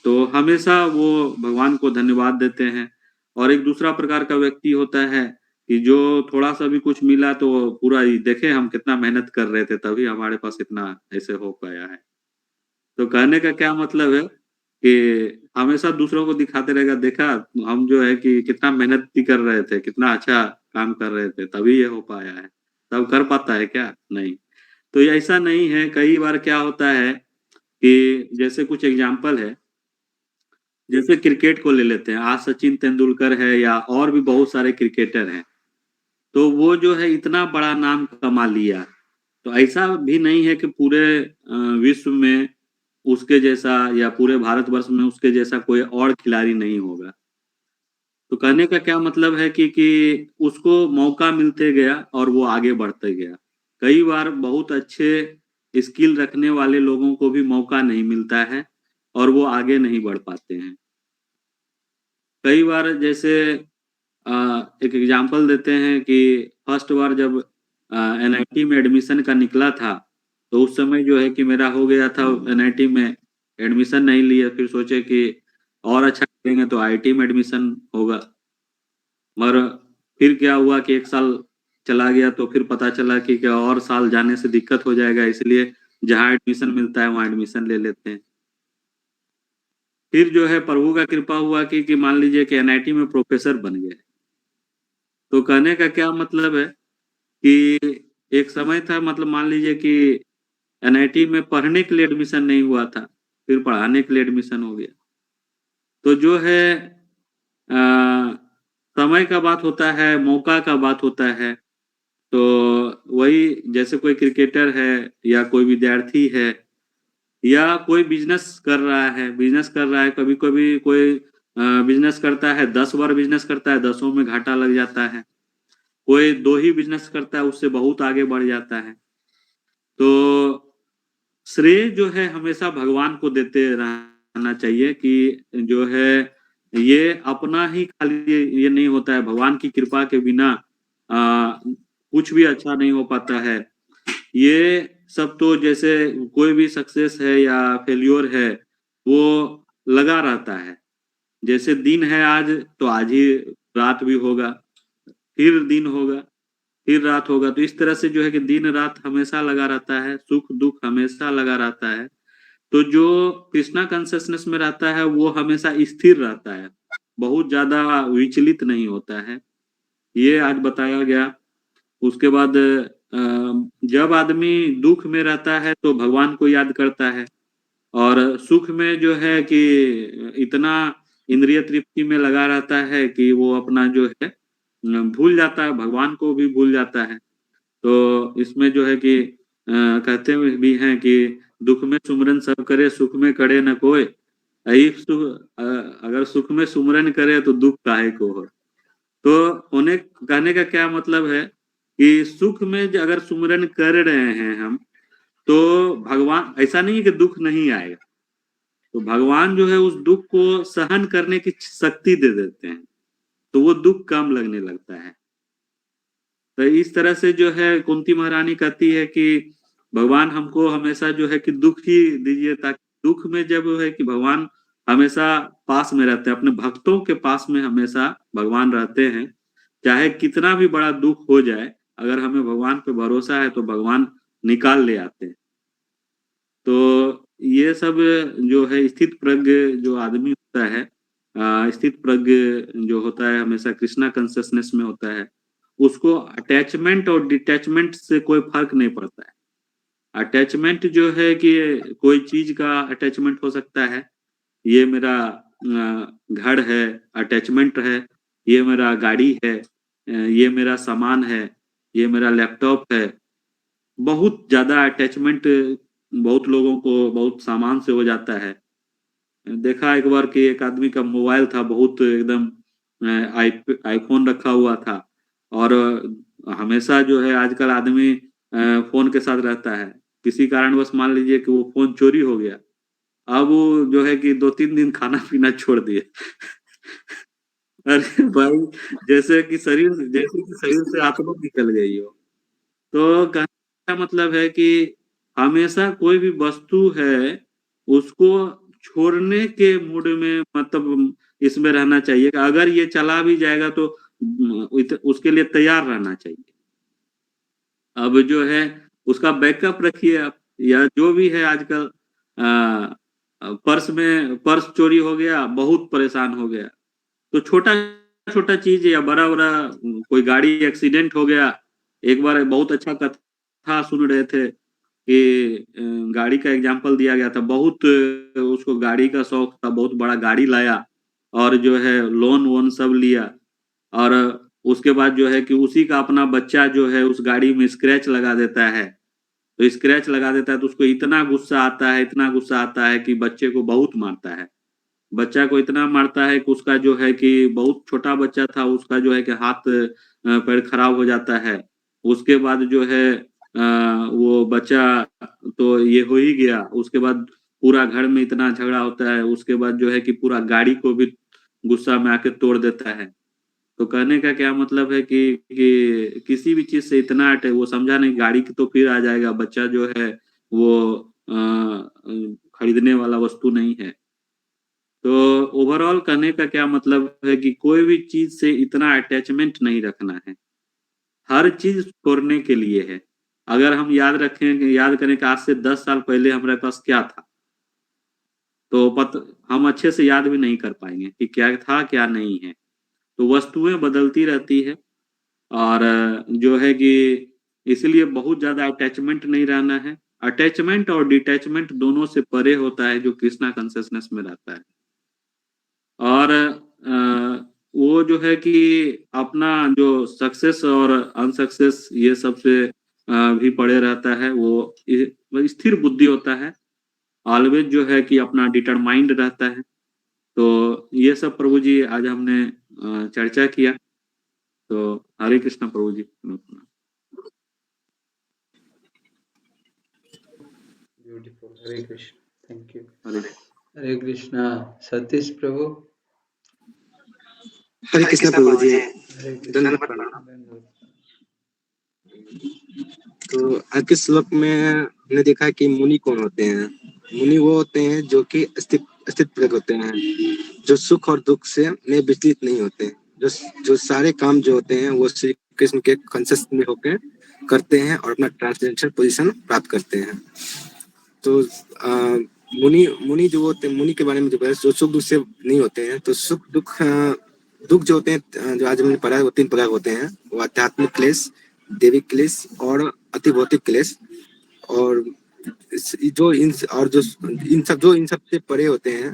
तो हमेशा वो भगवान को धन्यवाद देते हैं। और एक दूसरा प्रकार का व्यक्ति होता है कि जो थोड़ा-सा भी कुछ मिला तो वो पूरा ही देखें हम कितना मेहनत कर रहे थे, तभी हमारे पास इतना ऐसे हो पाया है। तो कहने का क्या मतलब है कि हमेशा दूसरों को दिखाते रहेगा, देखा हम जो है कि कितना मेहनत भी कर रहे थे, कितना अच्छा काम कर रहे थे, तभी ये हो पाया है। सब कर पाता है क्या? नहीं। तो ये ऐसा नहीं है, कई बार क्या होता है कि जैसे कुछ एग्ज़ाम्पल है, जैसे क्रिकेट को ले लेते हैं, आज सचिन तेंदुलकर है या और भी बहुत सारे क्रिकेटर हैं, तो वो जो है इतना बड़ा नाम कमा लिया, तो ऐसा भी नहीं है कि पूरे विश्व में उसके जैसा, या पूरे भारतवर्ष में उसके जैसा कोई और खिलाड़ी नहीं होगा। तो कहने का क्या मतलब है कि उसको मौका मिलते गया और वो आगे बढ़ते गया। कई बार बहुत अच्छे स्किल रखने वाले लोगों को भी मौका नहीं मिलता है, और वो आगे नहीं बढ़ पाते हैं। कई बार जैसे एक एग्ज़ाम्पल देते हैं कि फर्स्ट बार जब एनआईटी में एडमिशन का निकला था, तो उस समय जो है कि मेरा हो गया था एनआईटी में एडमिशन नहीं लिया, फिर सोचे कि और अच्छा करेंगे तो आईआईटी में एडमिशन होगा। मगर फिर क्या हुआ कि 1 साल चला गया, तो फिर पता चला कि क्या और साल जाने से दिक्कत हो जाएगा, इसलिए जहाँ एडमिशन मिलता है वहाँ एडमिशन ले लेते हैं। फिर जो है प्रभु का कृपा हुआ कि मान लीजिए कि एनआईटी में प्रोफ़ेसर बन गए। तो कहने का क्या मतलब है कि एक समय था, मतलब मान लीजिए कि एनआईटी में पढ़ने के लिए एडमिशन नहीं हुआ था, फिर पढ़ाने के लिए एडमिशन हो गया। तो जो है अ, समय का बात होता है, मौका का बात होता है। तो वही जैसे कोई क्रिकेटर है, या कोई विद्यार्थी है, या कोई बिज़नेस कर रहा है, कभी-कभी कोई बिज़नेस करता है, 10 बार बिज़नेस करता है, 10 में घाटा लग जाता है। कोई 2 ही बिज़नेस करता है, उससे बहुत आगे बढ़ जाता है। तो श्रेय जो है हमेशा भगवान को देते रहना चाहिए कि जो है ये अपना ही खाली ये नहीं होता है, भगवान की कृपा के बिना कुछ भी अच्छा नहीं हो पाता है। ये सब तो जैसे कोई भी सक्सेस है या फेल्योर है, वो लगा रहता है। जैसे दिन है आज, तो आज ही रात भी होगा, फिर दिन होगा, फिर रात होगा। तो इस तरह से जो है कि दिन रात हमेशा लगा रहता है, सुख दुख हमेशा लगा रहता है। तो जो कृष्णा कॉन्शियसनेस में रहता है वो हमेशा स्थिर रहता है, बहुत ज्यादा विचलित नहीं होता है, ये आज बताया गया। उसके बाद जब आदमी दुख में रहता है तो भगवान को याद करता है, और सुख में जो है कि इतना इंद्रिय तृप्ति में लगा रहता है कि वो अपना जो है भूल जाता है, भगवान को भी भूल जाता है। तो इसमें जो है कि कहते भी हैं कि दुख में सुमरन सब करे, सुख में करे न कोई। अगर सुख में सुमरन करे तो दुख काहे को हो। तो उन्हें कहने का क्या मतलब है कि सुख में अगर सुमरन कर रहे हैं हम, तो भगवान, ऐसा नहीं है कि दुख नहीं आएगा, तो भगवान जो है उस दुख को सहन करने की शक्ति दे देते हैं, तो वो दुख कम लगने लगता है। तो इस तरह से जो है कुंती महारानी कहती है कि भगवान हमको हमेशा जो है कि दुख ही दीजिए, ताकि दुख में जब है कि भगवान हमेशा पास में रहते हैं, अपने भक्तों के पास में हमेशा भगवान रहते हैं। चाहे कितना भी बड़ा दुख हो जाए, अगर हमें भगवान पे भरोसा है तो भगवान निकाल ले आते हैं। तो ये सब जो है स्थित प्रज्ञ जो आदमी होता है, स्थित प्रज्ञ जो होता है हमेशा कृष्णा कॉन्शियसनेस में होता है, उसको अटैचमेंट और डिटैचमेंट से कोई फर्क नहीं पड़ता है। अटैचमेंट जो है कि कोई चीज का अटैचमेंट हो सकता है, ये मेरा घर है, अटैचमेंट है, ये मेरा गाड़ी है, ये मेरा सामान है, ये मेरा लैपटॉप है। बहुत ज्यादा अटैचमेंट बहुत लोगों को बहुत सामान से हो जाता है। देखा एक बार कि एक आदमी का मोबाइल था, बहुत एकदम आईफोन रखा हुआ था, और हमेशा जो है आजकल आदमी फोन के साथ रहता है। किसी कारणवश मान लीजिए कि वो फोन चोरी हो गया, अब वो जो है कि 2-3 दिन खाना पीना छोड़ दिए। अरे भाई, जैसे कि शरीर से आत्मा निकल गई हो। तो कहने का मतलब है कि हमेशा कोई भी वस्तु है उसको छोड़ने के मूड में, मतलब इसमें रहना चाहिए कि अगर ये चला भी जाएगा तो उसके लिए तैयार रहना चाहिए। अब जो है उसका बैकअप रखिए आप, या जो भी है आजकल पर्स चोरी हो गया, बहुत परेशान हो गया। तो छोटा छोटा चीज या बड़ा बड़ा कोई गाड़ी एक्सीडेंट हो गया। एक बार बहुत अच्छा कथा सुन रहे थे कि गाड़ी का एग्जाम्पल दिया गया था, बहुत उसको गाड़ी का शौक था, बहुत बड़ा गाड़ी लाया, और जो है लोन वोन सब लिया, और उसके बाद जो है कि उसी का अपना बच्चा जो है उस गाड़ी में स्क्रैच लगा देता है। तो स्क्रैच लगा देता है तो उसको इतना गुस्सा आता है, इतना गुस्सा आता है कि बच्चे को बहुत मारता है। बच्चा को इतना मारता है कि उसका जो है कि बहुत छोटा बच्चा था, उसका जो है कि हाथ पैर खराब हो जाता है। उसके बाद जो है वो बच्चा तो ये हो ही गया, उसके बाद पूरा घर में इतना झगड़ा होता है, उसके बाद जो है कि पूरा गाड़ी को भी गुस्सा में आके तोड़ देता है। तो कहने का क्या मतलब है कि किसी भी चीज से इतना वो समझा नहीं, गाड़ी की तो फिर आ जाएगा, बच्चा जो है वो खरीदने वाला वस्तु नहीं है। तो ओवरऑल कहने का क्या मतलब है कि कोई भी चीज से इतना अटैचमेंट नहीं रखना है, हर चीज छोड़ने के लिए है। अगर हम याद करें कि आज से 10 साल पहले हमारे पास क्या था, तो हम अच्छे से याद भी नहीं कर पाएंगे कि क्या था क्या नहीं है। तो वस्तुएं बदलती रहती है, और जो है कि इसलिए बहुत ज्यादा अटैचमेंट नहीं रहना है। अटैचमेंट और डिटैचमेंट दोनों से परे होता है जो कृष्णा कॉन्शियसनेस में रहता है। और वो जो है कि अपना जो सक्सेस और अनसक्सेस ये सब से भी पड़े रहता है, वो स्थिर बुद्धि होता है, ऑलवेज जो है कि अपना डिटरमाइंड रहता है। तो ये सब प्रभु जी आज हमने चर्चा किया। तो Hare Krishna Prabhu ji. Beautiful, Hare Krishna, thank you. Hare Hare Krishna, Satish Prabhu. Hare Krishna Prabhu ji, Hare Krishna, दंडवत प्रणाम। तो आज के श्लोक में हमने देखा कि मुनि कौन होते हैं। मुनि वो होते हैं जो कि स्थित प्रतीक होते हैं, जो सुख और दुख से में विचलित नहीं होते, जो जो सारे काम जो होते हैं वो श्री कृष्ण के कॉन्शियस में होकर करते हैं और अपना ट्रांसलेशनल पोजीशन प्राप्त करते हैं। तो मुनि मुनि जो होते हैं, मुनि के बारे में जो है, जो सुख दुख से नहीं होते हैं, तो सुख दुख दुख जो होते हैं, जो आज हमने पढ़ा है, वो 3 प्रकार होते हैं। वो आध्यात्मिक क्लेश, दैविक क्लेश और अति भौतिक क्लेश। और जो इन सब से परे होते हैं,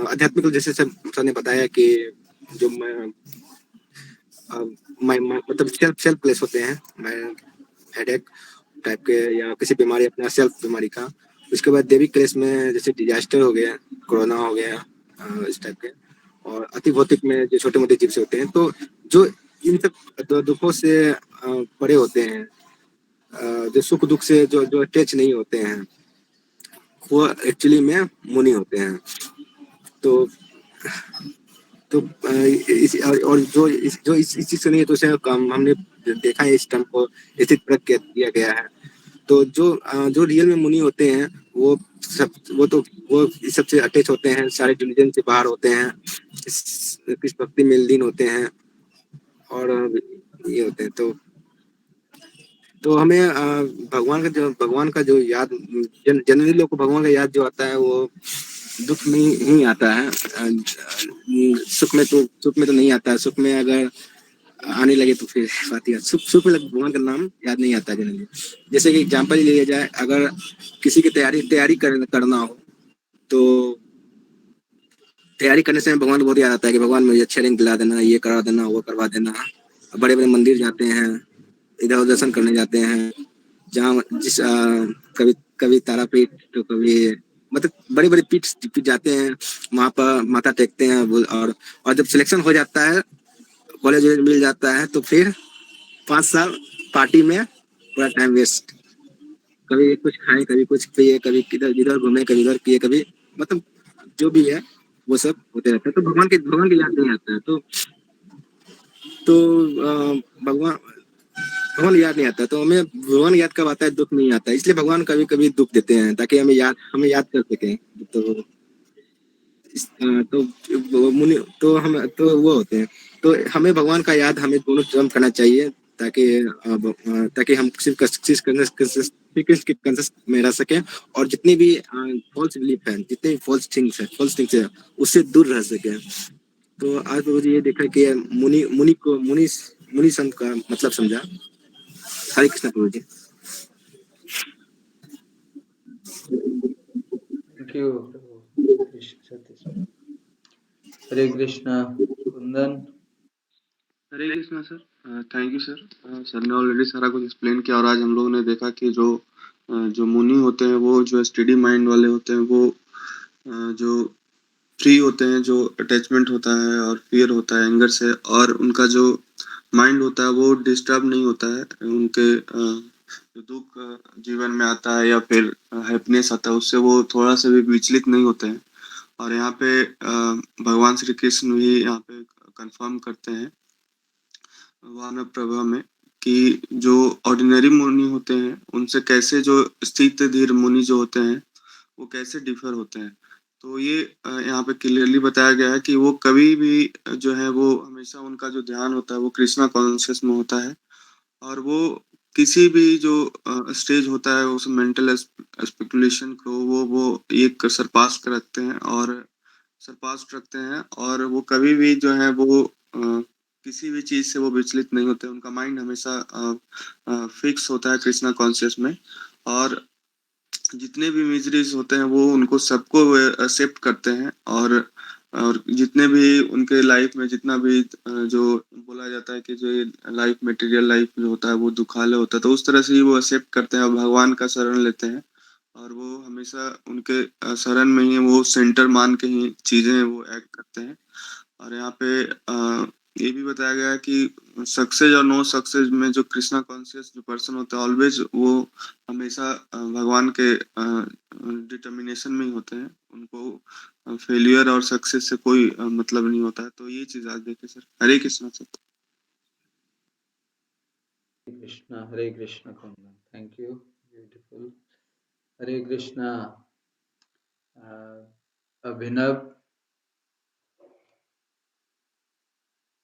आध्यात्मिक, जैसे सर ने बताया कि जो मतलब सेल्फ सेल्फ क्लेश होते हैं, मैं हेडेक टाइप के या किसी बीमारी, अपना सेल्फ बीमारी का। उसके बाद दैविक क्लेश में जैसे डिजास्टर हो गया, कोरोना हो गया, इस टाइप के। और अति भौतिक में जो छोटे मोटे जीव से होते हैं, तो जो इन सब दुखों से परे होते हैं, जो सुख दुख से जो जो अटैच नहीं होते हैं, वो एक्चुअली में मुनि होते हैं। तो तो और जो इस चीज से नहीं है, तो उसे हमने देखा है, इस टर्म को स्थित प्रज्ञ किया गया है। तो जो रियल में मुनि होते हैं, वो सब वो इस सबसे अटैच होते हैं, सारे रिलीजन से बाहर होते हैं, किस भक्ति में लीन होते हैं, और ये होते हैं। तो हमें भगवान का जो याद, जनरली लोग को भगवान का याद जो आता है, वो दुख में ही आता है। सुख में तो नहीं आता है। सुख में अगर आने लगे तो फिर बात ही, सुख में भगवान का नाम याद नहीं आता जनरली। जैसे कि एग्जाम्पल लिया जाए, अगर किसी की तैयारी करना हो, तो तैयारी करने से भगवान को बहुत याद आता है कि भगवान मुझे अच्छा रैंक दिला देना, ये करा देना, वो करवा देना। बड़े बड़े मंदिर जाते हैं, इधर उधर दर्शन करने जाते हैं, जहाँ कभी कभी तारापीठ, तो कभी मतलब बड़ी बड़ी पीठ जाते हैं, वहाँ पर माथा टेकते हैं। और जब सिलेक्शन हो जाता है, कॉलेज मिल जाता है, तो फिर 5 साल पार्टी में पूरा टाइम वेस्ट। कभी कुछ खाए, कभी कुछ पिए, कभी किधर इधर घूमे, कभी इधर पिए, कभी मतलब जो भी है वो सब होते रहता है। तो भगवान की याद नहीं आता है। तो भगवान भगवान याद नहीं आता। तो हमें भगवान याद कब आता है? दुख नहीं आता है। इसलिए भगवान कभी कभी दुख देते हैं, ताकि हमें याद कर सकें। तो तो मुनि तो हम तो वो होते हैं। तो हमें भगवान का याद हमें दोनों टर्म करना चाहिए, ताकि हम सिर्फ के कंसेप्ट में रह सकें, और जितनी भी फॉल्स बिलीफ है, जितने भी फॉल्स थिंग्स है, उससे दूर रह सकें। तो आज प्रभु जी ये देखा कि मुनि संत का मतलब समझा। Hare Krishna Prabhu ji. Thank you Hare Krishna Kundan. Hare Krishna sir. Thank you sir. Sir ने ऑलरेडी सारा कुछ एक्सप्लेन किया, और आज हम लोगों ने देखा कि जो मुनि होते हैं, वो जो स्टडी माइंड वाले होते हैं, वो जो फ्री होते हैं, जो अटैचमेंट होता है और फियर होता है एंगर से, और उनका जो माइंड होता है वो डिस्टर्ब नहीं होता है। उनके जो दुख जीवन में आता है या फिर हैप्पीनेस आता है, उससे वो थोड़ा सा भी विचलित नहीं होते हैं। और यहाँ पे भगवान श्री कृष्ण भी यहाँ पे कंफर्म करते हैं वानर प्रभा में, कि जो ऑर्डिनरी मुनि होते हैं, उनसे कैसे जो स्थित धीर मुनि जो होते हैं, वो कैसे डिफर होते हैं। तो ये यहाँ पे क्लियरली बताया गया है कि वो कभी भी जो है, वो हमेशा उनका जो ध्यान होता है वो कृष्णा कॉन्शियस में होता है। और वो किसी भी जो स्टेज होता है, उस मेंटल स्पेकुलेशन को वो एक सरपास कर रखते हैं, और सरपास रखते हैं, और वो कभी भी जो है वो किसी भी चीज से वो विचलित नहीं होते। उनका माइंड हमेशा फिक्स होता है कृष्णा कॉन्शियस में। और जितने भी मिजरीज होते हैं, वो उनको सबको एक्सेप्ट करते हैं। और जितने भी उनके लाइफ में जितना भी जो बोला जाता है कि जो ये लाइफ मटेरियल लाइफ जो होता है वो दुखाले होता है, तो उस तरह से ही वो एक्सेप्ट करते हैं और भगवान का शरण लेते हैं। और वो हमेशा उनके शरण में ही वो सेंटर मान के ही चीजें वो एक्ट करते हैं। और यहाँ पे ये भी बताया गया है कि सक्सेस और नो सक्सेस में जो कृष्णा कॉन्शियस जो पर्सन होता है, ऑलवेज वो हमेशा भगवान के डिटर्मिनेशन में ही होते हैं। उनको फेलियर और सक्सेस से कोई मतलब नहीं होता है। तो ये चीज आज देखे sir. Hare Krishna sir. Hare Krishna Kundan. Thank you beautiful. Hare Krishna. Abhinav.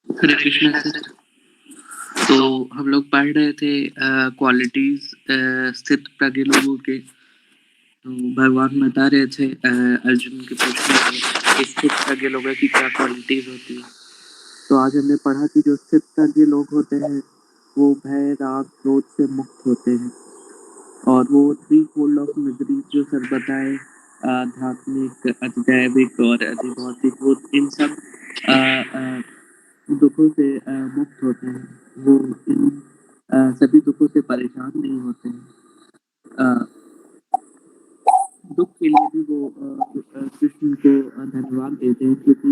Hare Krishna sir. तो हम लोग पढ़ रहे थे क्वालिटीज स्थित प्रज्ञ लोगों के। तो भगवान बता रहे थे अर्जुन के प्रश्न पे स्थित प्रज्ञ लोगों की क्या क्वालिटीज होती है। तो आज हमने पढ़ा कि जो स्थित प्रज्ञ लोग होते हैं वो भय राग क्रोध से मुक्त होते हैं और वो 3 फोल्ड ऑफ मिजरी जो सर बताए आध्यात्मिक अध्यात्मिक और अधिभौतिक वो इन सब अ, अ, दुखों से मुक्त होते हैं। वो इन सभी दुखों से परेशान नहीं होते हैं। दुख के लिए भी वो कृष्ण को धन्यवाद देते हैं क्योंकि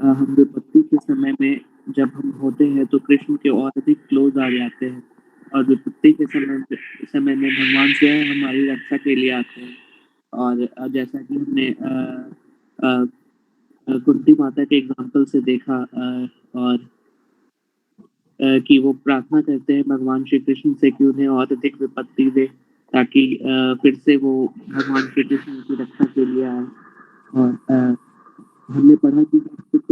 हम विपत्ति के समय में जब हम होते हैं तो कृष्ण के और अधिक क्लोज आ जाते हैं और विपत्ति के समय में भगवान स्वयं हमारी रक्षा के लिए आते हैं। और जैसा कि हमने कुंती माता के एग्जाम्पल से देखा और कि वो प्रार्थना करते हैं भगवान श्री कृष्ण से कि उन्हें और अधिक विपत्ति दे ताकि फिर से वो भगवान श्री कृष्ण की रक्षा के लिए आए। और हमने पढ़ा कि कुछ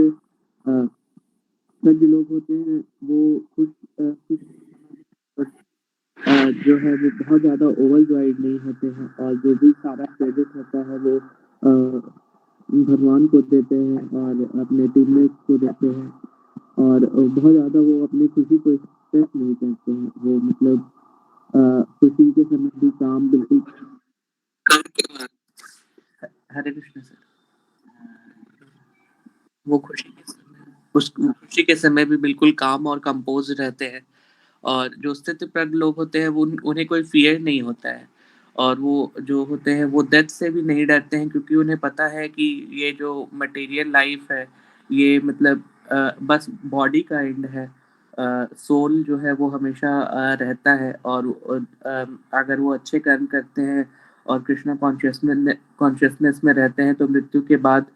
लोग होते हैं वो कुछ जो है वो बहुत ज़्यादा ओवरजॉयड नहीं होते हैं और जो भी सारा क्रेडिट होता है वो भगवान को देते हैं और अपने टीममेट्स को देते हैं और बहुत ज़्यादा वो अपनी खुशी को एक्सप्रेस नहीं करते हैं। वो मतलब खुशी के समय भी काम बिल्कुल हरे कृष्ण सर। वो खुशी के समय भी बिल्कुल काम और कंपोज रहते हैं और जो स्थित प्रज्ञ लोग होते हैं वो उन्हें कोई फियर नहीं होता है और वो जो होते हैं वो डेथ से भी नहीं डरते हैं क्योंकि उन्हें पता है कि ये जो मटेरियल लाइफ है ये मतलब बस बॉडी का एंड है। सोल जो है वो हमेशा रहता है और अगर वो अच्छे कर्म करते हैं और कृष्णा कॉन्शियसनेस में रहते हैं तो मृत्यु के बाद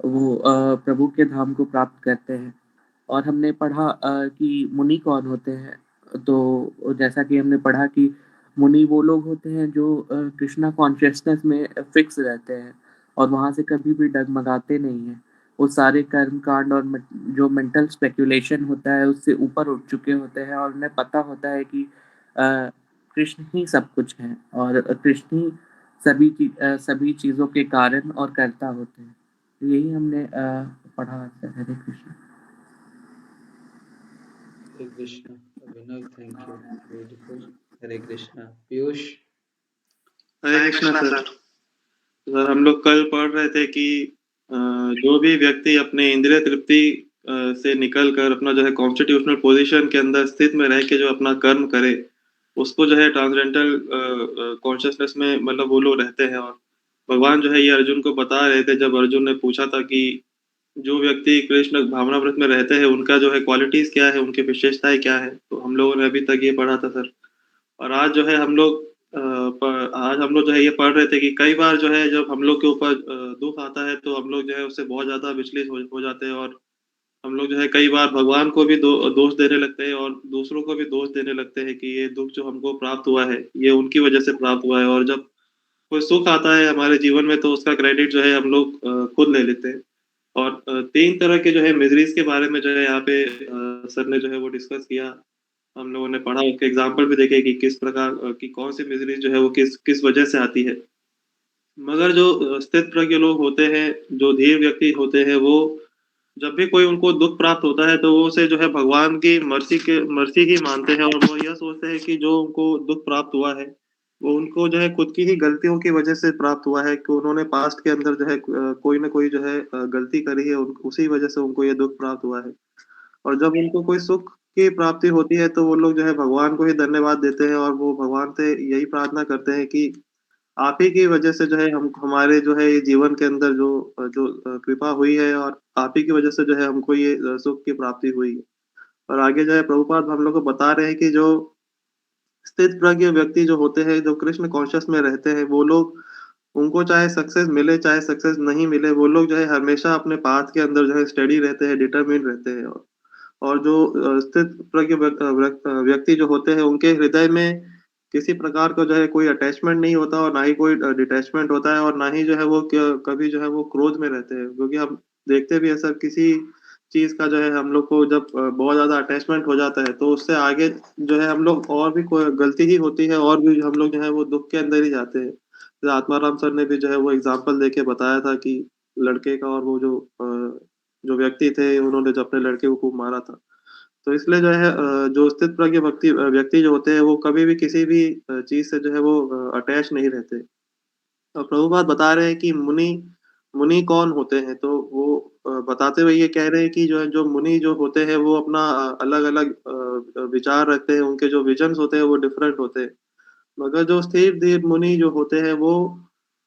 वो प्रभु के धाम को प्राप्त करते हैं। और हमने पढ़ा कि मुनि कौन होते हैं। तो जैसा कि हमने पढ़ा कि मुनि वो लोग होते हैं जो कृष्णा कॉन्शियसनेस में फिक्स रहते हैं और वहाँ से कभी भी डगमगाते नहीं हैं। वो सारे कर्म कांड और जो मेंटल स्पेकुलेशन होता है उससे ऊपर उठ चुके होते हैं और उन्हें पता होता है कि कृष्ण ही सब कुछ है और कृष्ण ही सभी चीज़ों के कारण और कर्ता होते हैं। तो यही हमने पढ़ा। Hare Krishna. Hare Krishna Abhinav, thank you, beautiful. Hare Krishna Piyush. Hare Krishna sir. Sir हम लोग कल पढ़ रहे थे कि जो भी व्यक्ति अपने इंद्रिय तृप्ति से निकल कर अपना जो है कॉन्स्टिट्यूशनल पोजीशन के अंदर स्थित में रह के जो अपना कर्म करे उसको जो है ट्रांसेंडेंटल कॉन्शियसनेस में मतलब वो लोग रहते हैं। और भगवान जो है ये अर्जुन को बता रहे थे जब अर्जुन ने पूछा था कि जो व्यक्ति कृष्ण भावनामृत में रहते हैं उनका जो है क्वालिटीज क्या है, उनकी विशेषताएं क्या है। तो हम लोगों ने अभी तक ये पढ़ा था सर। और आज जो है हम लोग आज हम लोग जो है ये पढ़ रहे थे कि कई बार जो है जब हम लोग के ऊपर दुख आता है तो हम लोग जो है उससे बहुत ज्यादा विचलित हो जाते हैं और हम लोग जो है कई बार भगवान को भी दोष देने लगते हैं और दूसरों को भी दोष देने लगते हैं कि ये दुख जो हमको प्राप्त हुआ है ये उनकी वजह से प्राप्त हुआ है। और जब कोई सुख आता है हमारे जीवन में तो उसका क्रेडिट जो है हम लोग खुद ले लेते हैं। और 3 तरह के जो है मिजरीज के बारे में जो है यहाँ पे सर ने जो है वो डिस्कस किया। हम लोगों ने पढ़ा, उसके एग्जाम्पल भी देखे कि किस प्रकार की कौन सी मिजरीज जो है वो किस वजह से आती है। मगर जो स्थित प्रज्ञ लोग होते हैं, जो धीर व्यक्ति होते हैं, वो जब भी कोई उनको दुख प्राप्त होता है तो वो उसे जो है भगवान की मर्जी ही मानते हैं और वो यह सोचते हैं कि जो उनको दुख प्राप्त हुआ है वो उनको जो है खुद की ही गलतियों की वजह से प्राप्त हुआ है कि उन्होंने पास्ट के अंदर जो है कोई ना कोई जो है गलती करी है, उसी वजह से उनको ये दुख प्राप्त हुआ है। और जब उनको कोई सुख की प्राप्ति होती है तो वो लोग जो है भगवान को ही धन्यवाद देते हैं और वो भगवान से यही प्रार्थना करते हैं कि आप ही की वजह से जो है हम हमारे जो है ये जीवन के अंदर जो जो कृपा हुई है और आप ही की वजह से जो है हमको ये सुख की प्राप्ति हुई है। और आगे जो है प्रभुपाद हम लोग को बता रहे हैं कि जो स्थित प्रज्ञ व्यक्ति जो होते हैं, जो कृष्ण कॉन्शियस में रहते हैं, वो लोग उनको चाहे सक्सेस मिले चाहे सक्सेस नहीं मिले, वो लोग जो है हमेशा अपने पाथ के अंदर जो है स्टडी रहते हैं, डिटरमिन रहते हैं। और जो स्थित प्रज्ञ व्यक्ति जो होते हैं उनके हृदय में किसी प्रकार का जो है कोई अटैचमेंट नहीं होता और ना ही कोई डिटैचमेंट होता है और ना ही जो है वो कभी जो है वो क्रोध में रहते हैं, क्योंकि हम देखते भी है सर किसी चीज का जो है हम लोग को जब बहुत ज्यादा अटैचमेंट हो जाता है तो उससे आगे जो है हम लोग और भी कोई गलती ही होती है और भी हम लोग जो है वो दुख के अंदर ही जाते हैं। जैसे आत्माराम सर ने भी जो है वो एग्जाम्पल देके बताया था कि लड़के का, और वो जो व्यक्ति थे उन्होंने जो अपने लड़के को खूब मारा था। तो इसलिए जो है जो स्थित प्रज्ञ व्यक्ति जो होते हैं वो कभी भी किसी भी चीज से जो है वो अटैच नहीं रहते। और प्रभुपाद बता रहे हैं कि मुनि मुनि कौन होते हैं, तो वो बताते हुए ये कह रहे हैं कि जो है जो मुनि जो होते हैं वो अपना अलग अलग विचार रखते हैं, उनके जो विजन्स होते हैं वो डिफरेंट होते हैं। मगर जो स्थिर धीर मुनि जो होते हैं वो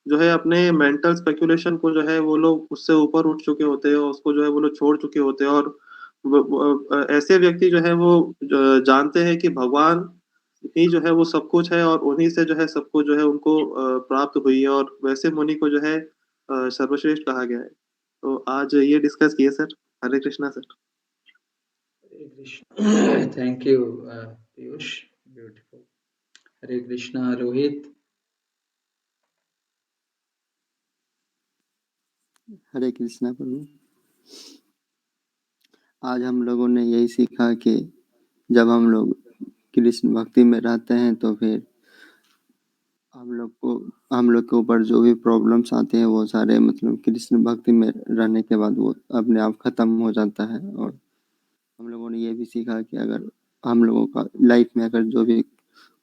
जो है अपने मेंटल स्पेकुलेशन को जो है वो लोग उससे ऊपर उठ चुके होते हैं और उसको जो है वो लोग छोड़ चुके होते हैं। और ऐसे व्यक्ति जो है वो जानते हैं कि भगवान ही जो है वो सब कुछ है और उन्हीं से जो है सब कुछ जो है उनको प्राप्त हुई है, और वैसे मुनि को जो है सर्वश्रेष्ठ कहा गया है। तो आज ये डिस्कस किए sir. Hare Krishna sir. Hare Krishna. Thank you Piyush, beautiful. Hare Krishna Rohit. Hare Krishna Prabhu. आज हम लोगों ने यही सीखा कि जब हम लोग कृष्ण भक्ति में रहते हैं तो फिर हम लोग के ऊपर जो भी प्रॉब्लम्स आते हैं वो सारे मतलब कृष्ण भक्ति में रहने के बाद वो अपने आप ख़त्म हो जाता है। और हम लोगों ने ये भी सीखा कि अगर हम लोगों का लाइफ में अगर जो भी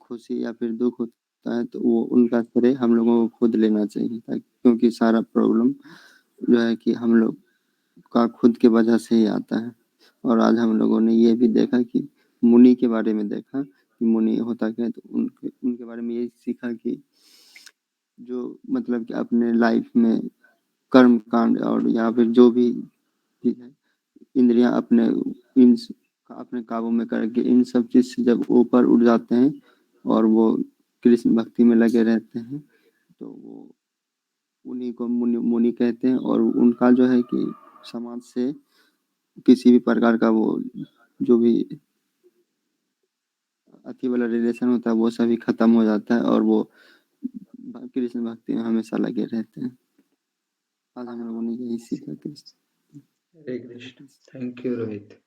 खुशी या फिर दुख होता है तो वो उनका श्रेय हम लोगों को खुद लेना चाहिए, ताकि क्योंकि सारा प्रॉब्लम जो है कि हम लोग का खुद के वजह से ही आता है। और आज हम लोगों ने ये भी देखा कि मुनि के बारे में देखा कि मुनि होता क्या है, तो उनके उनके बारे में यही सीखा कि जो मतलब कि अपने लाइफ में कर्म कांड और या फिर जो भी चीज़ है, इंद्रियां अपने काबू में करके इन सब चीज़ से जब ऊपर उठ जाते हैं और वो कृष्ण भक्ति में लगे रहते हैं तो वो उन्हीं को मुनि मुनि कहते हैं। और उनका जो है कि समाज से किसी भी प्रकार का वो जो भी अति वाला रिलेशन होता है वो सभी खत्म हो जाता है और वो कृष्ण भक्ति में हमेशा लगे रहते हैं। आज हम लोगों ने यही सीखा कृष्ण। हरे कृष्ण। Thank you Rohit.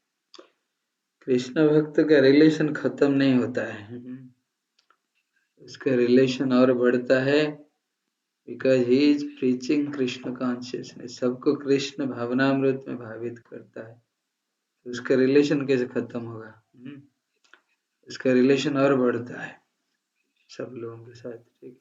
कृष्ण भक्त का रिलेशन खत्म नहीं होता है, उसका रिलेशन और बढ़ता है, because he is preaching Krishna consciousness, सबको कृष्ण भावनामृत में भावित करता है। तो उसका रिलेशन कैसे खत्म होगा? उसका रिलेशन और बढ़ता है सब लोगों के साथ। ठीक।